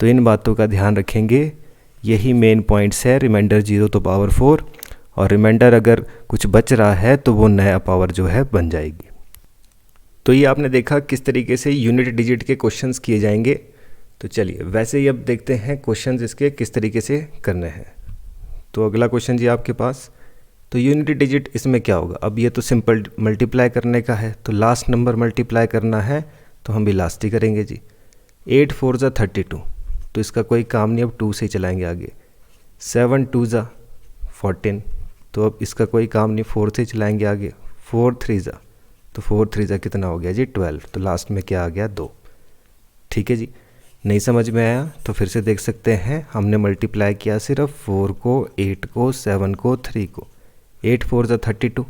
तो इन बातों का ध्यान रखेंगे, यही मेन पॉइंट्स है। रिमाइंडर 0 तो पावर 4, और रिमाइंडर अगर कुछ बच रहा है तो वो नया पावर जो है बन जाएगी। तो ये आपने देखा किस तरीके से यूनिट डिजिट के क्वेश्चंस किए जाएंगे। तो चलिए वैसे ही अब देखते हैं क्वेश्चंस इसके किस तरीके से करने हैं। तो अगला क्वेश्चन जी आपके पास, तो यूनिट डिजिट इसमें क्या होगा, अब ये तो सिंपल मल्टीप्लाई करने का है, तो लास्ट नंबर मल्टीप्लाई करना है तो हम भी लास्ट ही करेंगे जी। 8 4 जा 32, तो इसका कोई काम नहीं, अब 2 से ही चलाएंगे आगे। 7 2 जा 14, तो अब इसका कोई काम नहीं, 4 से ही चलाएंगे आगे। 4 3 जा, तो 4 3 जा कितना हो गया जी 12, तो लास्ट में क्या आ गया 2। ठीक है जी। नहीं समझ में आया तो फिर से देख सकते हैं, हमने मल्टीप्लाई किया सिर्फ 4 को, 8 को, 7 को, 3 को। 8 4 जा 32।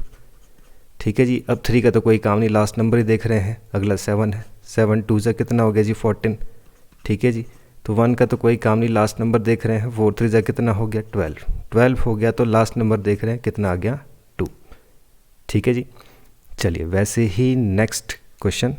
ठीक है जी। अब 3 का तो कोई काम नहीं, लास्ट नंबर ही देख रहे हैं। अगला 7 है, 7 2 जा कितना हो गया जी 14। ठीक है जी। तो 1 का तो कोई काम नहीं, लास्ट नंबर देख रहे हैं। 4 3 जा कितना हो गया 12, 12 हो गया, तो लास्ट नंबर देख रहे हैं कितना आ गया 2। ठीक है जी। चलिए वैसे ही नेक्स्ट क्वेश्चन,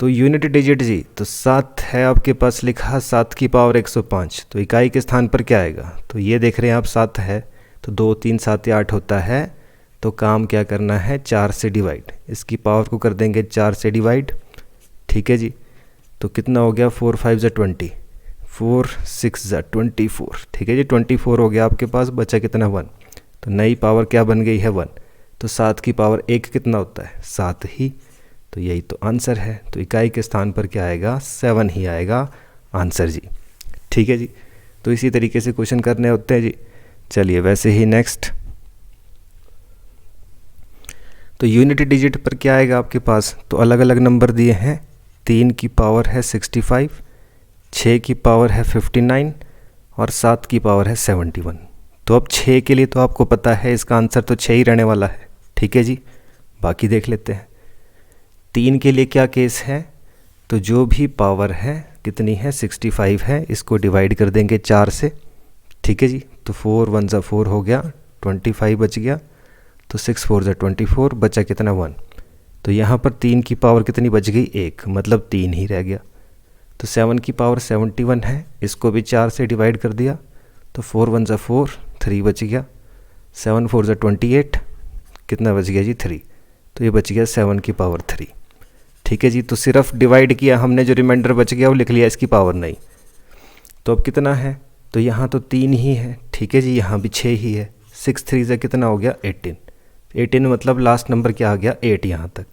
तो यूनिट डिजिट जी, तो 7 है आपके पास लिखा, 7 की पावर 105, तो इकाई के स्थान पर क्या आएगा, तो ये देख रहे हैं आप 7 है, तो 2 3 7 या 8 होता है, तो काम क्या करना है 4 से डिवाइड, इसकी पावर को कर देंगे 4 से डिवाइड। ठीक है जी। तो कितना हो गया, 4 5 ज़ा 20, 4 6 ज़ा 24, ठीक है जी। 24 हो गया आपके पास, बचा कितना 1, तो नई पावर क्या बन गई है 1। तो 7 की पावर 1 कितना होता है, 7 ही, तो यही तो आंसर है। तो इकाई के स्थान पर क्या आएगा, 7 ही आएगा आंसर जी, ठीक है जी। तो इसी तरीके से क्वेश्चन करने होते हैं जी। चलिए वैसे ही नेक्स्ट, तो यूनिट डिजिट पर क्या आएगा आपके पास, तो अलग अलग नंबर दिए हैं। 3 की पावर है 65, 6 की पावर है 59 और 7 की पावर है 71। तो अब 6 के लिए तो आपको पता है इसका आंसर तो 6 ही रहने वाला है, ठीक है जी। बाकी देख लेते हैं। 3 के लिए क्या केस है, तो जो भी पावर है कितनी है 65 है, इसको डिवाइड कर देंगे 4 से, ठीक है जी। तो 4 1 ज़ा 4 हो गया, 25 बच गया, तो 6 4 ज़ा 24, बचा कितना 1। तो यहाँ पर 3 की पावर कितनी बच गई, 1, मतलब 3 ही रह गया। तो 7 की पावर 71 है, इसको भी 4 से डिवाइड कर दिया, तो 4 1 ज़ा 4, 3 बच गया, 7 4 ज़ा 28, कितना बच गया जी 3। तो ये बच गया 7 की पावर 3, ठीक है जी। तो सिर्फ डिवाइड किया हमने, जो रिमाइंडर बच गया वो लिख लिया, इसकी पावर नहीं। तो अब कितना है, तो यहाँ तो 3 ही है, ठीक है जी, यहाँ भी 6 ही है। 6 3 ज़ा कितना हो गया 18, 18 मतलब लास्ट नंबर क्या आ गया 8 यहाँ तक।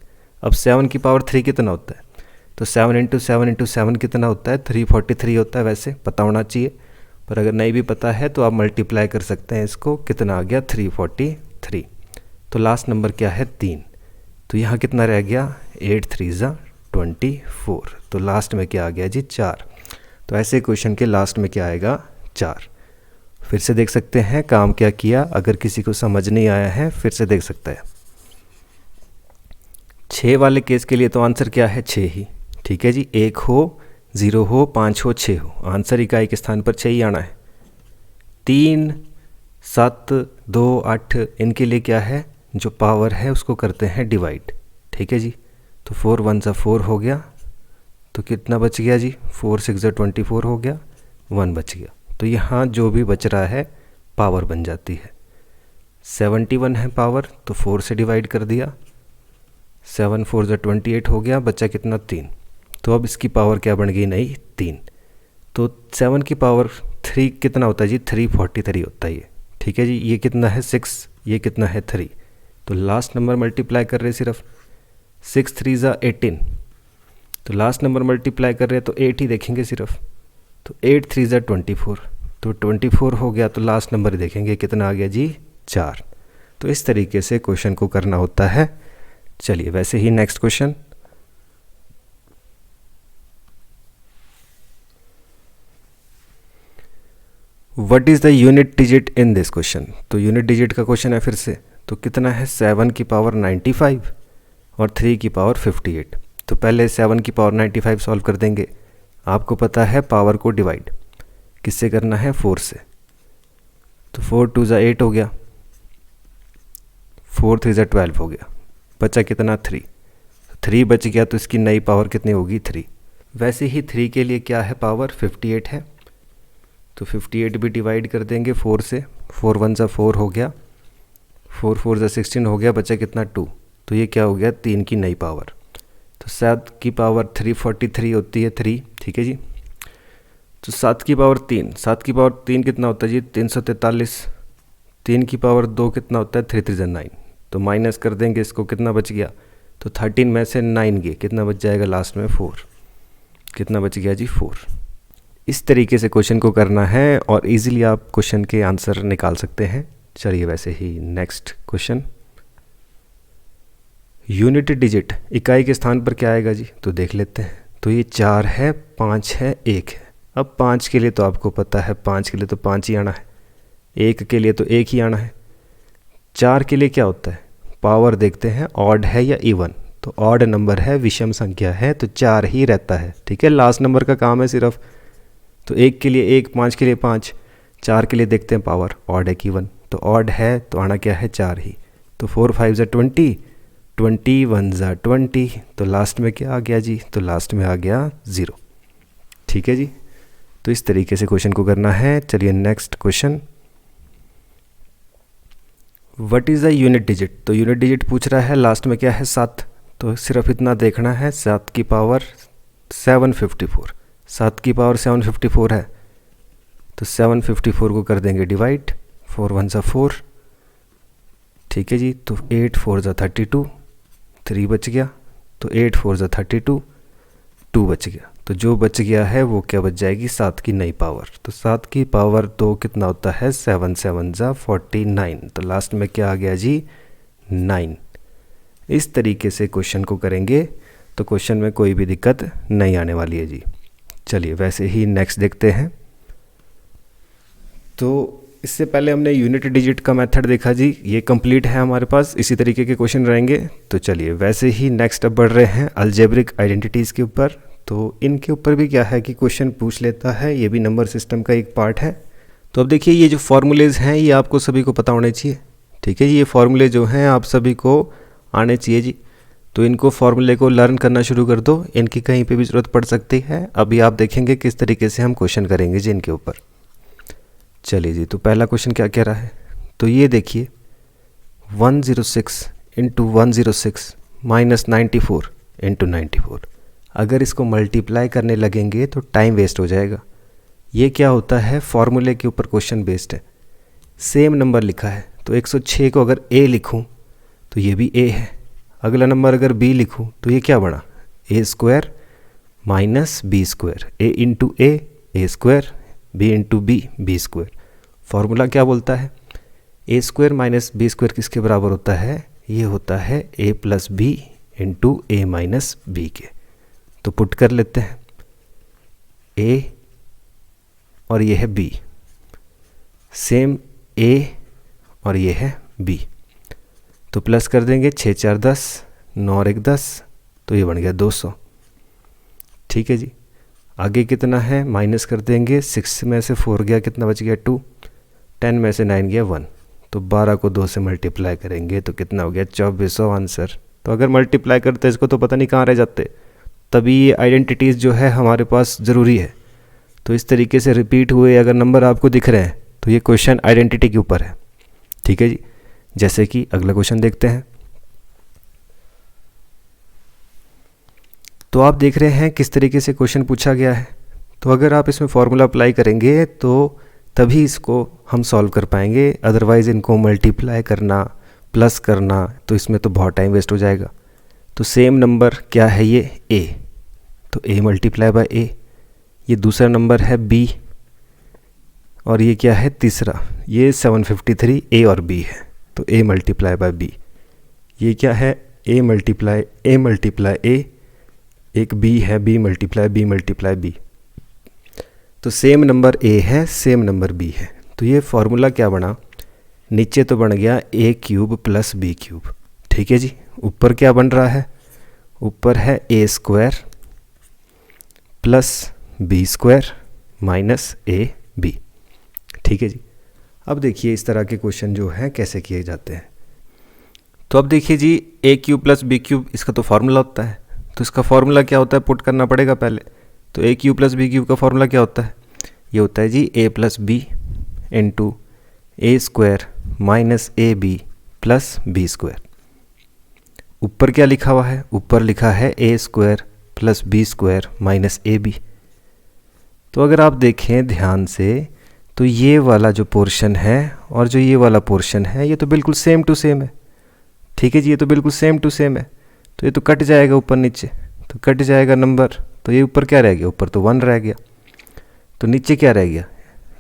अब 7 की पावर 3 कितना होता है, तो 7 × 7 × 7 कितना होता है, 343 होता है। वैसे पता होना चाहिए, पर अगर नहीं भी पता है तो आप मल्टीप्लाई कर सकते हैं इसको, कितना आ गया 343। तो लास्ट नंबर क्या है 3, तो यहाँ कितना रह गया 8 3 ज़ा 24। तो लास्ट में क्या आ गया जी 4। तो ऐसे क्वेश्चन के लास्ट में क्या आएगा 4। फिर से देख सकते हैं काम क्या किया, अगर किसी को समझ नहीं आया है फिर से देख सकता है। 6 वाले केस के लिए तो आंसर क्या है 6 ही, ठीक है जी। 1 हो 0 हो 5 हो 6 हो, आंसर इकाई के स्थान पर 6 ही आना है। 3 7 2 8 इनके लिए क्या है, जो पावर है उसको करते हैं डिवाइड, ठीक है जी। तो 4 1 ज़ा 4 हो गया, तो कितना बच गया जी 4 6 ज़ा 24 हो गया, 1 बच गया। तो यहाँ जो भी बच रहा है पावर बन जाती है। 71 है पावर, तो 4 से डिवाइड कर दिया, 7 4 ज़ा 28 हो गया, बचा कितना 3। तो अब इसकी पावर क्या बन गई, नहीं 3। तो 7 की पावर 3 कितना होता है जी 343 होता है ये, ठीक है जी। ये कितना है 6, ये कितना है 3। तो लास्ट नंबर मल्टीप्लाई कर रहे सिर्फ, 6 3 ज़ा 18, तो लास्ट नंबर मल्टीप्लाई कर रहे हैं तो 8 ही देखेंगे सिर्फ। तो 8 3 ज़ा 24, तो 24 हो गया, तो लास्ट नंबर देखेंगे कितना आ गया जी 4। तो इस तरीके से क्वेश्चन को करना होता है। चलिए वैसे ही next question, what is the unit digit in this question. तो यूनिट डिजिट का क्वेश्चन है फिर से। तो कितना है 7 की पावर 95 और 3 की पावर 58। तो पहले 7 की पावर 95 सॉल्व कर देंगे। आपको पता है पावर को डिवाइड किससे करना है, 4 से। तो 4 2 ज़ा 8 हो गया, 4 3 ज़ा 12 हो गया, बचा कितना 3। 3 बच गया, तो इसकी नई पावर कितनी होगी 3। वैसे ही 3 के लिए क्या है पावर 58 है, तो 58 भी डिवाइड कर देंगे 4 से। 4 1 ज़ा 4 हो गया, 4 4 ज़ा 16 हो गया, बचा कितना 2। तो ये क्या हो गया 3 की नई पावर। तो 7 की पावर 343 होती है 3, ठीक है जी। तो 7 की पावर 3, 7 की पावर 3 कितना होता है जी 343। 3 की पावर 2 कितना होता है 3 3 ज़ा 9, तो माइनस कर देंगे इसको, कितना बच गया। तो 13 में से 9 गए, कितना बच जाएगा लास्ट में 4, कितना बच गया जी 4। इस तरीके से क्वेश्चन को करना है और इजीली आप क्वेश्चन के आंसर निकाल सकते हैं। चलिए वैसे ही नेक्स्ट क्वेश्चन, यूनिट डिजिट इकाई के स्थान पर क्या आएगा जी, तो देख लेते हैं। तो ये 4 है, 5 है, 1 है। अब 5 के लिए तो आपको पता है 5 के लिए तो 5 ही आना है, 1 के लिए तो 1 ही आना है। 4 के लिए क्या होता है, पावर देखते हैं ऑड है या इवन। तो ऑड नंबर है, विषम संख्या है, तो 4 ही रहता है, ठीक है। लास्ट नंबर का काम है सिर्फ। तो 1 के लिए 1, 5 के लिए 5, 4 के लिए देखते हैं पावर ऑड है कि इवन। तो ऑड है तो आना क्या है 4 ही। तो 4 5 ज़ा 20, 21 ज़ा 20, तो लास्ट में क्या आ गया जी, तो लास्ट में आ गया 0, ठीक है जी। तो इस तरीके से क्वेश्चन को करना है। चलिए next question, what is the unit digit. तो यूनिट डिजिट पूछ रहा है, लास्ट में क्या है 7, तो सिर्फ इतना देखना है 7 की पावर 754, 7 की पावर 754 है, तो 754 को कर देंगे डिवाइड, 4 1 सा 4, ठीक है जी। तो 8 4 ज़ा 32, 3 बच गया, तो 8 4 ज़ा 32, 2 बच गया। तो जो बच गया है वो क्या बच जाएगी, 7 की नई पावर। तो 7 की पावर तो कितना होता है, 7 7 ज़ा 49, तो लास्ट में क्या आ गया जी, 9। इस तरीके से क्वेश्चन को करेंगे तो क्वेश्चन में कोई भी दिक्कत नहीं आने वाली है जी। चलिए वैसे ही नेक्स्ट देखते हैं। तो इससे पहले हमने यूनिट डिजिट का मेथड देखा जी, ये कंप्लीट है हमारे पास, इसी तरीके के क्वेश्चन रहेंगे। तो चलिए वैसे ही नेक्स्ट अब बढ़ रहे हैं अलजेब्रिक आइडेंटिटीज़ के ऊपर। तो इनके ऊपर भी क्या है कि क्वेश्चन पूछ लेता है, ये भी नंबर सिस्टम का एक पार्ट है। तो अब देखिए ये जो फॉर्मूलेज हैं ये आपको सभी को पता होने चाहिए, ठीक है। ये फॉर्मूले जो हैं आप सभी को आने चाहिए जी। तो इनको फॉर्मूले को लर्न करना शुरू कर दो, इनकी कहीं पे भी ज़रूरत पड़ सकती है। अभी आप देखेंगे किस तरीके से हम क्वेश्चन करेंगे जी इनके ऊपर। चलिए जी, तो पहला क्वेश्चन क्या कह रहा है, तो ये देखिए 106 इंटू 106 माइनस 94 इंटू 94। अगर इसको मल्टीप्लाई करने लगेंगे तो टाइम वेस्ट हो जाएगा। ये क्या होता है, फॉर्मूले के ऊपर क्वेश्चन बेस्ड है। सेम नंबर लिखा है तो 106 को अगर a लिखूं तो ये भी a है, अगला नंबर अगर b लिखूं तो ये क्या बना, a square minus b square, a into a square, b into B square. Formula क्या बोलता है, a square minus B square किसके बराबर होता है, ये होता है a plus B into A minus B के। तो पुट कर लेते हैं, a और ये है b, सेम a और ये है b। तो प्लस कर देंगे, 6 4 10, 9 और 1 10, तो ये बन गया 200, ठीक है जी। आगे कितना है, माइनस कर देंगे, 6 में से 4 गया, कितना बच गया 2, 10 में से 9 गया 1, तो 12 को 2 से मल्टीप्लाई करेंगे तो कितना हो गया 2400 आंसर। तो अगर मल्टीप्लाई करते इसको तो पता नहीं कहाँ रह जाते, तभी ये आइडेंटिटीज़ जो है हमारे पास ज़रूरी है। तो इस तरीके से रिपीट हुए अगर नंबर आपको दिख रहे हैं तो ये क्वेश्चन आइडेंटिटी के ऊपर है, ठीक है जी। जैसे कि अगला क्वेश्चन देखते हैं। तो आप देख रहे हैं किस तरीके से क्वेश्चन पूछा गया है। तो अगर आप इसमें फॉर्मूला अप्लाई करेंगे तो तभी इसको हम सॉल्व कर पाएंगे, अदरवाइज़ इनको मल्टीप्लाई करना प्लस करना तो इसमें तो बहुत टाइम वेस्ट हो जाएगा। तो सेम नंबर क्या है ये a, तो a मल्टीप्लाई बाय a, ये दूसरा नंबर है b और ये क्या है तीसरा, ये 753 a और b है, तो a मल्टीप्लाई बाय b। ये क्या है, a मल्टीप्लाई a, एक b है b मल्टीप्लाई b। तो सेम नंबर a है, सेम नंबर b है। तो ये फॉर्मूला क्या बना, नीचे तो बन गया a cube plus b cube, ठीक है जी। ऊपर क्या बन रहा है, ऊपर है a square plus b square minus a b, ठीक है जी। अब देखिए इस तरह के क्वेश्चन जो हैं कैसे किए जाते हैं। तो अब देखिए जी a cube plus b cube, इसका तो फार्मूला होता है। तो इसका फार्मूला क्या होता है, पुट करना पड़ेगा पहले। तो a cube plus b cube का फार्मूला क्या होता है, ये होता है जी a plus B into A square minus A B plus B square. ऊपर क्या लिखा हुआ है, ऊपर लिखा है a square plus B square minus A B. तो अगर आप देखें ध्यान से तो ये वाला जो पोर्शन है और जो ये वाला पोर्शन है ये तो बिल्कुल सेम टू सेम है, ठीक है जी। ये तो बिल्कुल सेम टू सेम है, तो ये तो कट जाएगा ऊपर नीचे, तो कट जाएगा नंबर। तो ये ऊपर क्या रह गया, ऊपर तो 1 रह गया, तो नीचे क्या रह गया,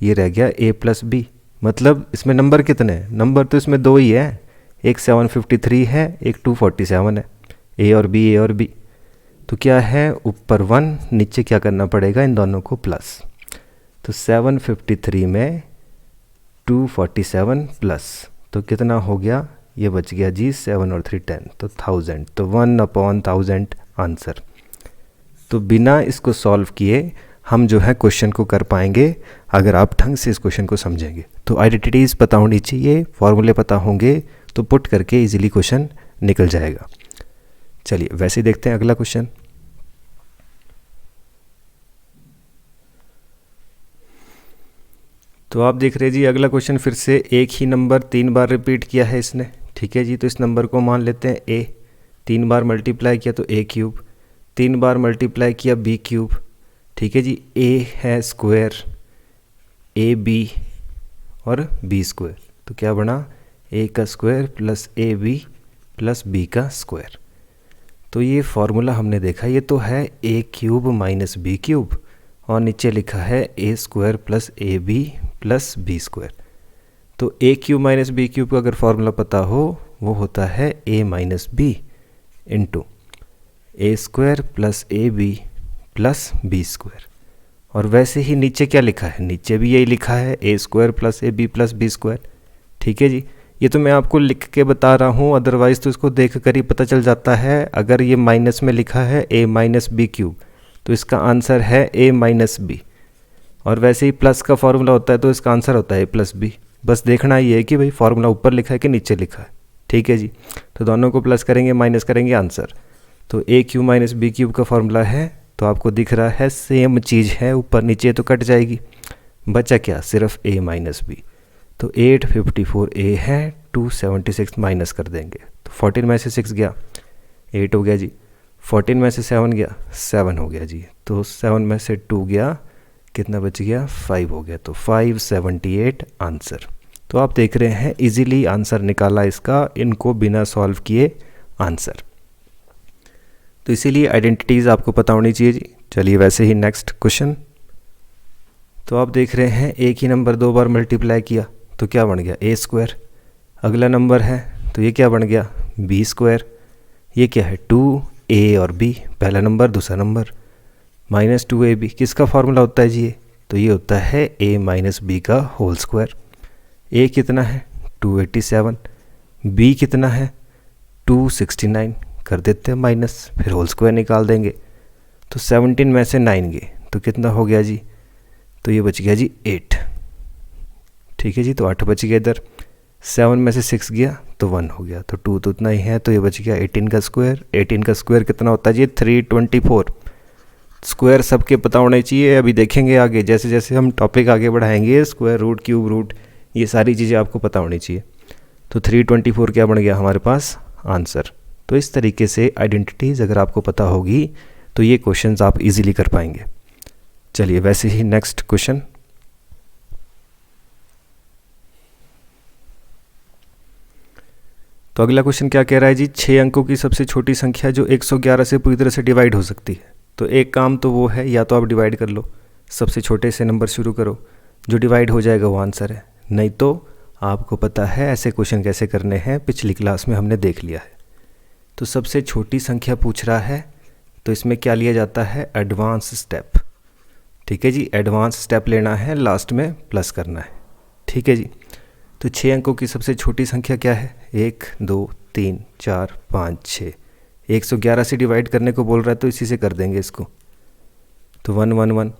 ये रह गया a प्लस बी। मतलब इसमें नंबर कितने हैं, नंबर तो इसमें 2 ही है, एक 753 है, एक 247 है, a और b। तो क्या है, ऊपर 1, नीचे क्या करना पड़ेगा, इन दोनों को प्लस। तो 753 में 247 प्लस, तो कितना हो गया, ये बच गया जी 7 और 3 10, तो 1000, तो 1/1000 आंसर। तो बिना इसको सॉल्व किए हम जो है क्वेश्चन को कर पाएंगे अगर आप ढंग से इस क्वेश्चन को समझेंगे। तो आइडेंटिटीज़ पता होनी चाहिए, फॉर्मूले पता होंगे, तो पुट करके इजीली क्वेश्चन निकल जाएगा। चलिए वैसे ही देखते हैं अगला क्वेश्चन। तो आप देख रहे हैं जी अगला क्वेश्चन फिर से एक ही नंबर 3 बार रिपीट किया है इसने, ठीक है जी। तो इस नंबर को मान लेते हैं a, 3 बार मल्टीप्लाई किया तो a क्यूब, 3 बार मल्टीप्लाई किया बी क्यूब, ठीक है जी। ए है स्क्वायर, ए बी और बी स्क्वायर, तो क्या बना ए का square plus A B plus B का स्क्वायर। तो ये फॉर्मूला हमने देखा, ये तो है A cube minus B cube और नीचे लिखा है A square plus A B plus B square. तो A cube minus B cube का अगर फॉर्मूला पता हो वो होता है A minus B into A square plus A B plus B square. और वैसे ही नीचे क्या लिखा है, नीचे भी यही लिखा है A square plus A B plus B square, ठीक है जी। ये तो मैं आपको लिख के बता रहा हूँ, अदरवाइज़ तो इसको देख कर ही पता चल जाता है। अगर ये माइनस में लिखा है ए माइनस बी क्यूब तो इसका आंसर है ए माइनस बी, और वैसे ही प्लस का फॉर्मूला होता है तो इसका आंसर होता है ए प्लस बी। बस देखना ये है कि भाई फॉर्मूला ऊपर लिखा है कि नीचे लिखा है, ठीक है जी। तो दोनों को प्लस करेंगे माइनस करेंगे आंसर। तो A cube minus B cube का फॉर्मूला है, तो आपको दिख रहा है सेम चीज़ है, ऊपर नीचे तो कट जाएगी, बचा क्या सिर्फ ए माइनस बी। तो 854 ए है, 276 माइनस कर देंगे तो 14 में से 6 गया 8 हो गया जी, 14 में से 7 गया 7 हो गया जी, तो 7 में से 2 गया कितना बच गया 5 हो गया, तो 578 आंसर। तो आप देख रहे हैं इजीली आंसर निकाला इसका, इनको बिना सॉल्व किए आंसर। तो इसीलिए आइडेंटिटीज़ आपको पता होनी चाहिए जी। चलिए वैसे ही नेक्स्ट क्वेश्चन। तो आप देख रहे हैं एक ही नंबर 2 बार मल्टीप्लाई किया तो क्या बन गया ए स्क्वायर। अगला नंबर है तो ये क्या बन गया बी स्क्वायर। ये क्या है 2a और b, पहला नंबर दूसरा नंबर, माइनस 2ab किसका फॉर्मूला होता है जी ये, तो ये होता है a माइनस बी का होल स्क्वायर। a कितना है 287, b कितना है 269, कर देते हैं माइनस, फिर होल स्क्वायर निकाल देंगे। तो 17 में से 9 गए तो कितना हो गया जी, तो ये बच गया जी 8, ठीक है जी। तो 8 बच गया इधर, 7 में से 6 गया तो 1 हो गया, तो 2 तो उतना ही है, तो ये बच गया 18 का स्क्वायर। 18 का स्क्वायर कितना होता है जी 324। स्क्वायर सबके पता होने चाहिए, अभी देखेंगे आगे जैसे जैसे हम टॉपिक आगे बढ़ाएंगे, स्क्वायर रूट क्यूब रूट ये सारी चीज़ें आपको पता होनी चाहिए। तो 324 क्या बन गया हमारे पास आंसर। तो इस तरीके से आइडेंटिटीज़ अगर आपको पता होगी तो ये क्वेश्चंस आप इजीली कर पाएंगे। चलिए वैसे ही नेक्स्ट क्वेश्चन। तो अगला क्वेश्चन क्या कह रहा है जी, 6 अंकों की सबसे छोटी संख्या जो 111 से पूरी तरह से डिवाइड हो सकती है। तो एक काम तो वो है, या तो आप डिवाइड कर लो, सबसे छोटे से नंबर शुरू करो, जो डिवाइड हो जाएगा वो आंसर है। नहीं तो आपको पता है ऐसे क्वेश्चन कैसे करने हैं, पिछली क्लास में हमने देख लिया है। तो सबसे छोटी संख्या पूछ रहा है तो इसमें क्या लिया जाता है एडवांस स्टेप, ठीक है जी। एडवांस स्टेप लेना है, लास्ट में प्लस करना है, ठीक है जी। तो 6 अंकों की सबसे छोटी संख्या क्या है 1 2 3 4 5 6। 111 से डिवाइड करने को बोल रहा है तो इसी से कर देंगे इसको। तो 1 1 1,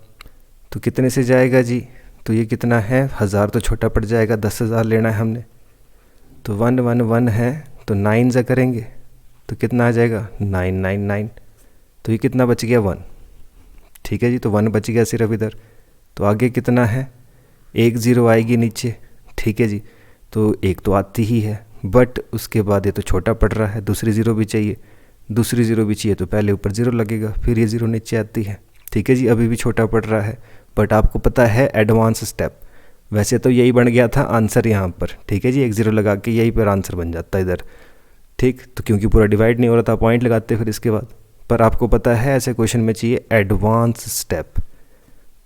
तो कितने से जाएगा जी, तो ये कितना है 1000 तो छोटा पड़ जाएगा, 10,000 लेना है हमने। तो 1 1 1 है तो 9 से करेंगे तो कितना आ जाएगा 999, तो ये कितना बच गया 1, ठीक है जी। तो 1 बच गया सिर्फ इधर। तो आगे कितना है 1 0 आएगी नीचे, ठीक है जी। तो एक तो आती ही है, बट उसके बाद ये तो छोटा पड़ रहा है, दूसरी ज़ीरो भी चाहिए, दूसरी ज़ीरो भी चाहिए, तो पहले ऊपर ज़ीरो लगेगा फिर ये ज़ीरो नीचे आती है, ठीक है जी। अभी भी छोटा पड़ रहा है, बट आपको पता है एडवांस स्टेप। वैसे तो यही बन गया था आंसर यहाँ पर, ठीक है जी। 1 0 लगा के यही पर आंसर बन जाता है इधर, ठीक। तो क्योंकि पूरा डिवाइड नहीं हो रहा था पॉइंट लगाते फिर इसके बाद, पर आपको पता है ऐसे क्वेश्चन में चाहिए एडवांस स्टेप,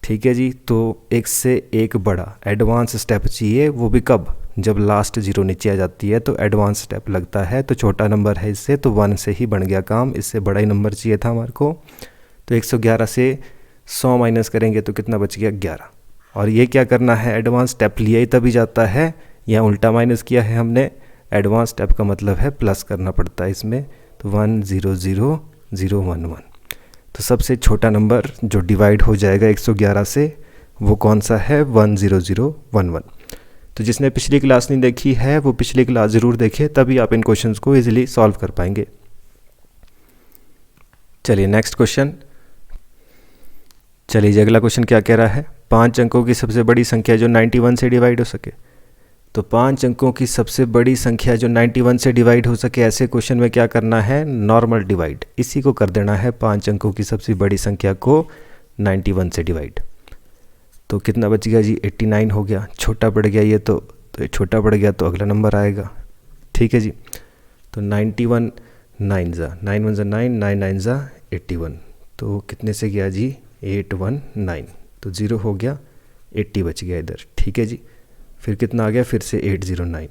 ठीक है जी। तो एक से एक बड़ा एडवांस स्टेप चाहिए, वो भी कब, जब लास्ट जीरो नीचे आ जाती है तो एडवांस स्टेप लगता है। तो छोटा नंबर है इससे, तो 1 से ही बन गया काम, इससे बड़ा ही नंबर चाहिए था हमारे को। तो 111 से 100 माइनस करेंगे तो कितना बच गया 11। और ये क्या करना है, एडवांस स्टेप लिया ही तभी जाता है, यहाँ उल्टा माइनस किया है हमने। एडवांस स्टेप का मतलब है प्लस करना पड़ता है इसमें। तो 1 0 0 0 1 1। तो सबसे छोटा नंबर जो डिवाइड हो जाएगा 111 से वो कौन सा है 1 0 0 1 1। तो जिसने पिछली क्लास नहीं देखी है वो पिछली क्लास ज़रूर देखे, तभी आप इन क्वेश्चंस को इजीली सॉल्व कर पाएंगे। चलिए नेक्स्ट क्वेश्चन। चलिए अगला क्वेश्चन क्या कह रहा है, 5 अंकों की सबसे बड़ी संख्या जो 91 से डिवाइड हो सके। तो 5 अंकों की सबसे बड़ी संख्या जो 91 से डिवाइड हो सके, ऐसे क्वेश्चन में क्या करना है, नॉर्मल डिवाइड। इसी को कर देना है 5 अंकों की सबसे बड़ी संख्या को 91 से डिवाइड। तो कितना बच गया जी, 89 हो गया। छोटा पड़ गया ये तो ये छोटा पड़ गया तो अगला नंबर आएगा। ठीक है जी। तो 91 9 ज़ा 9 1 ज़ा 9 9 9 ज़ा 81। तो कितने से गया जी, 819। तो 0 हो गया, 80 बच गया इधर। ठीक है जी। फिर कितना आ गया, फिर से 809।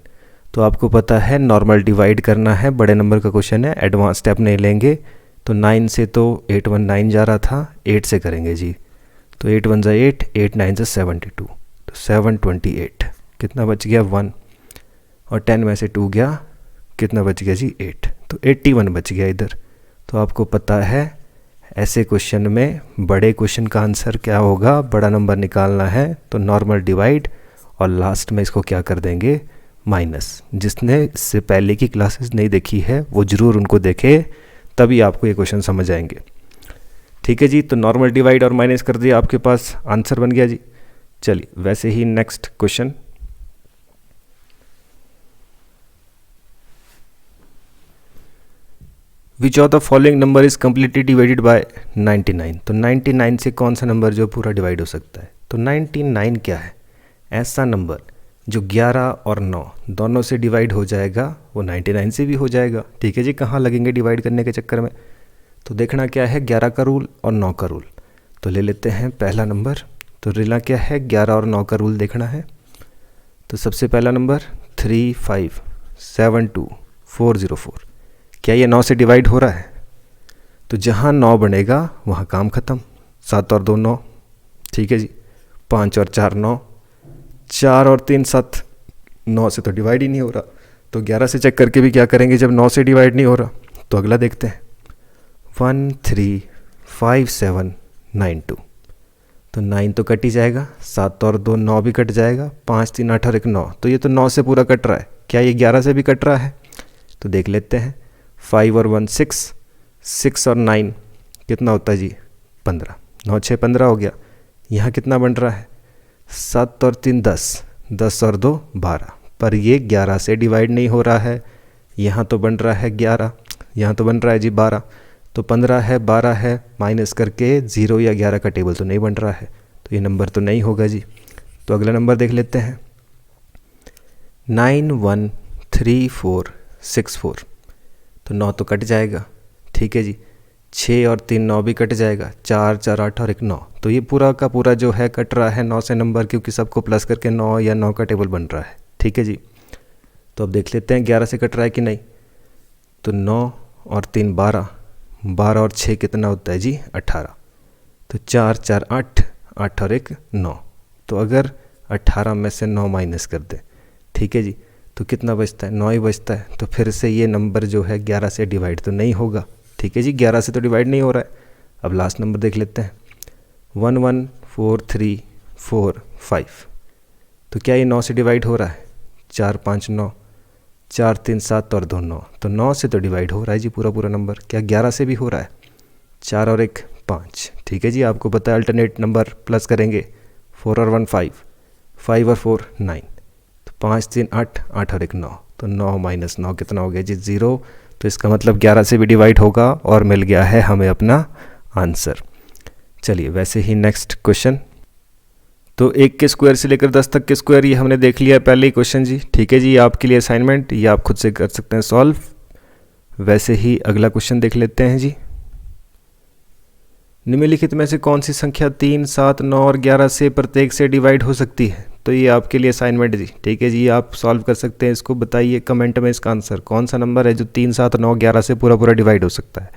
तो आपको पता है नॉर्मल डिवाइड करना है, बड़े नंबर का क्वेश्चन है, एडवांस स्टेप नहीं लेंगे। तो 9 से तो 819 जा रहा था, 8 से करेंगे जी। तो 8 1 ज़ा 8 8 9 ज़ा 72। तो 728। कितना बच गया, 1। और 10 में से 2 गया, कितना बच गया जी, 8। तो 81 बच गया इधर। तो आपको पता है ऐसे क्वेश्चन में बड़े क्वेश्चन का आंसर क्या होगा, बड़ा नंबर निकालना है तो नॉर्मल डिवाइड और लास्ट में इसको क्या कर देंगे, माइनस। जिसने इससे पहले की क्लासेस नहीं देखी है वो ज़रूर उनको देखे, तभी आपको ये क्वेश्चन समझ आएंगे। ठीक है जी। तो नॉर्मल डिवाइड और माइनस कर दिया, आपके पास आंसर बन गया जी। चलिए वैसे ही next question. Which of the following number is completely divided by 99। तो 99 से कौन सा नंबर जो पूरा डिवाइड हो सकता है। तो 99 क्या है, ऐसा नंबर जो 11 और 9 दोनों से डिवाइड हो जाएगा, वो 99 से भी हो जाएगा। ठीक है जी। कहाँ लगेंगे डिवाइड करने के चक्कर में, तो देखना क्या है, 11 का रूल और 9 का रूल। तो ले लेते हैं पहला नंबर। तो लेना क्या है, 11 और 9 का रूल देखना है। तो सबसे पहला नंबर 3572404। क्या ये 9 से डिवाइड हो रहा है, तो जहाँ 9 बनेगा वहाँ काम ख़त्म। 7 और 2 9। ठीक है जी। 5 और 4 9, 4 और 3 7। 9 से तो डिवाइड ही नहीं हो रहा, तो 11 से चेक करके भी क्या करेंगे, जब 9 से डिवाइड नहीं हो रहा। तो अगला देखते हैं, 135792। तो 9 तो कट ही जाएगा, 7 और 2 9 भी कट जाएगा, 5 3 8 और 1 9। तो ये तो 9 से पूरा कट रहा है, क्या ये 11 से भी कट रहा है, तो देख लेते हैं। 5 और 1 6, 6 और 9 कितना होता है जी, 15। 9 6 15 हो गया। यहाँ कितना बन रहा है, 7 और 3 10, 10 और 2 12। पर ये 11 से डिवाइड नहीं हो रहा है। यहाँ तो बन रहा है 11, यहाँ तो बन रहा है जी 12। तो 15 है, 12 है, माइनस करके 0 या 11 का टेबल तो नहीं बन रहा है, तो ये नंबर तो नहीं होगा जी। तो अगला नंबर देख लेते हैं, 913464। तो 9 तो कट जाएगा। ठीक है जी। 6 और 3 9 भी कट जाएगा, 4 4 8 और 1 9। तो ये पूरा का पूरा जो है कट रहा है 9 से नंबर, क्योंकि सबको प्लस करके 9 या 9 का टेबल बन रहा है। ठीक है जी। तो अब देख लेते हैं 11 से कट रहा है कि नहीं। तो 9 और 3 12, 12 और 6 कितना होता है जी, 18। तो 4 4 8, 8 और 1 9। तो अगर 18 में से 9 माइनस कर दे, ठीक है जी, तो कितना बचता है, 9 ही बचता है। तो फिर से ये नंबर जो है 11 से डिवाइड तो नहीं होगा। ठीक है जी। 11 से तो डिवाइड नहीं हो रहा है। अब लास्ट नंबर देख लेते हैं, 1143445। तो क्या ये 9 से डिवाइड हो रहा है, 4 5 9, 4 3 7 और 2 9। तो 9 से तो डिवाइड हो रहा है जी पूरा पूरा नंबर। क्या 11 से भी हो रहा है, 4 और 1 5। ठीक है जी। आपको पता है अल्टरनेट नंबर प्लस करेंगे, 4 और 1 5, 5 और 4 9। तो 5 3 8, 8 और 1 9। तो 9 माइनस 9 कितना हो गया जी, 0। तो इसका मतलब 11 से भी डिवाइड होगा और मिल गया है हमें अपना आंसर। चलिए वैसे ही नेक्स्ट क्वेश्चन। तो 1 के स्क्वायर से लेकर 10 तक के स्क्वायर, ये हमने देख लिया पहले ही क्वेश्चन जी। ठीक है जी। ये आपके लिए असाइनमेंट, ये आप खुद से कर सकते हैं सॉल्व। वैसे ही अगला क्वेश्चन देख लेते हैं जी। निम्नलिखित में से कौन सी संख्या 3 7 9 और 11 से प्रत्येक से डिवाइड हो सकती है। तो ये आपके लिए असाइनमेंट जी। ठीक है जी। आप सॉल्व कर सकते हैं इसको, बताइए कमेंट में इसका आंसर, कौन सा नंबर है जो 3 7 9 11 से पूरा पूरा डिवाइड हो सकता है।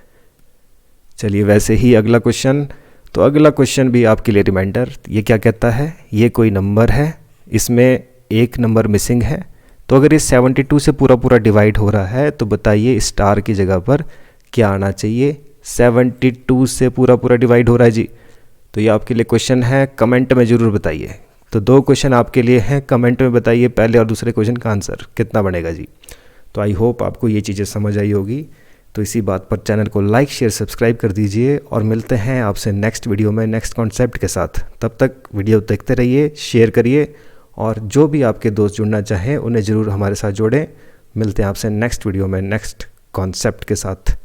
चलिए वैसे ही अगला क्वेश्चन। तो अगला क्वेश्चन भी आपके लिए रिमाइंडर, ये क्या कहता है, ये कोई नंबर है, इसमें एक नंबर मिसिंग है। तो अगर ये 72 से पूरा पूरा डिवाइड हो रहा है, तो बताइए स्टार की जगह पर क्या आना चाहिए। 72 से पूरा पूरा डिवाइड हो रहा है जी। तो ये आपके लिए क्वेश्चन है, कमेंट में ज़रूर बताइए। तो 2 क्वेश्चन आपके लिए हैं, कमेंट में बताइए पहले और दूसरे क्वेश्चन का आंसर कितना बनेगा जी। तो आई होप आपको ये चीज़ें समझ आई होगी। तो इसी बात पर चैनल को लाइक शेयर सब्सक्राइब कर दीजिए, और मिलते हैं आपसे नेक्स्ट वीडियो में नेक्स्ट कॉन्सेप्ट के साथ। तब तक वीडियो देखते रहिए, शेयर करिए और जो भी आपके दोस्त जुड़ना चाहें उन्हें ज़रूर हमारे साथ जोड़ें। मिलते हैं आपसे नेक्स्ट वीडियो में नेक्स्ट कॉन्सेप्ट के साथ।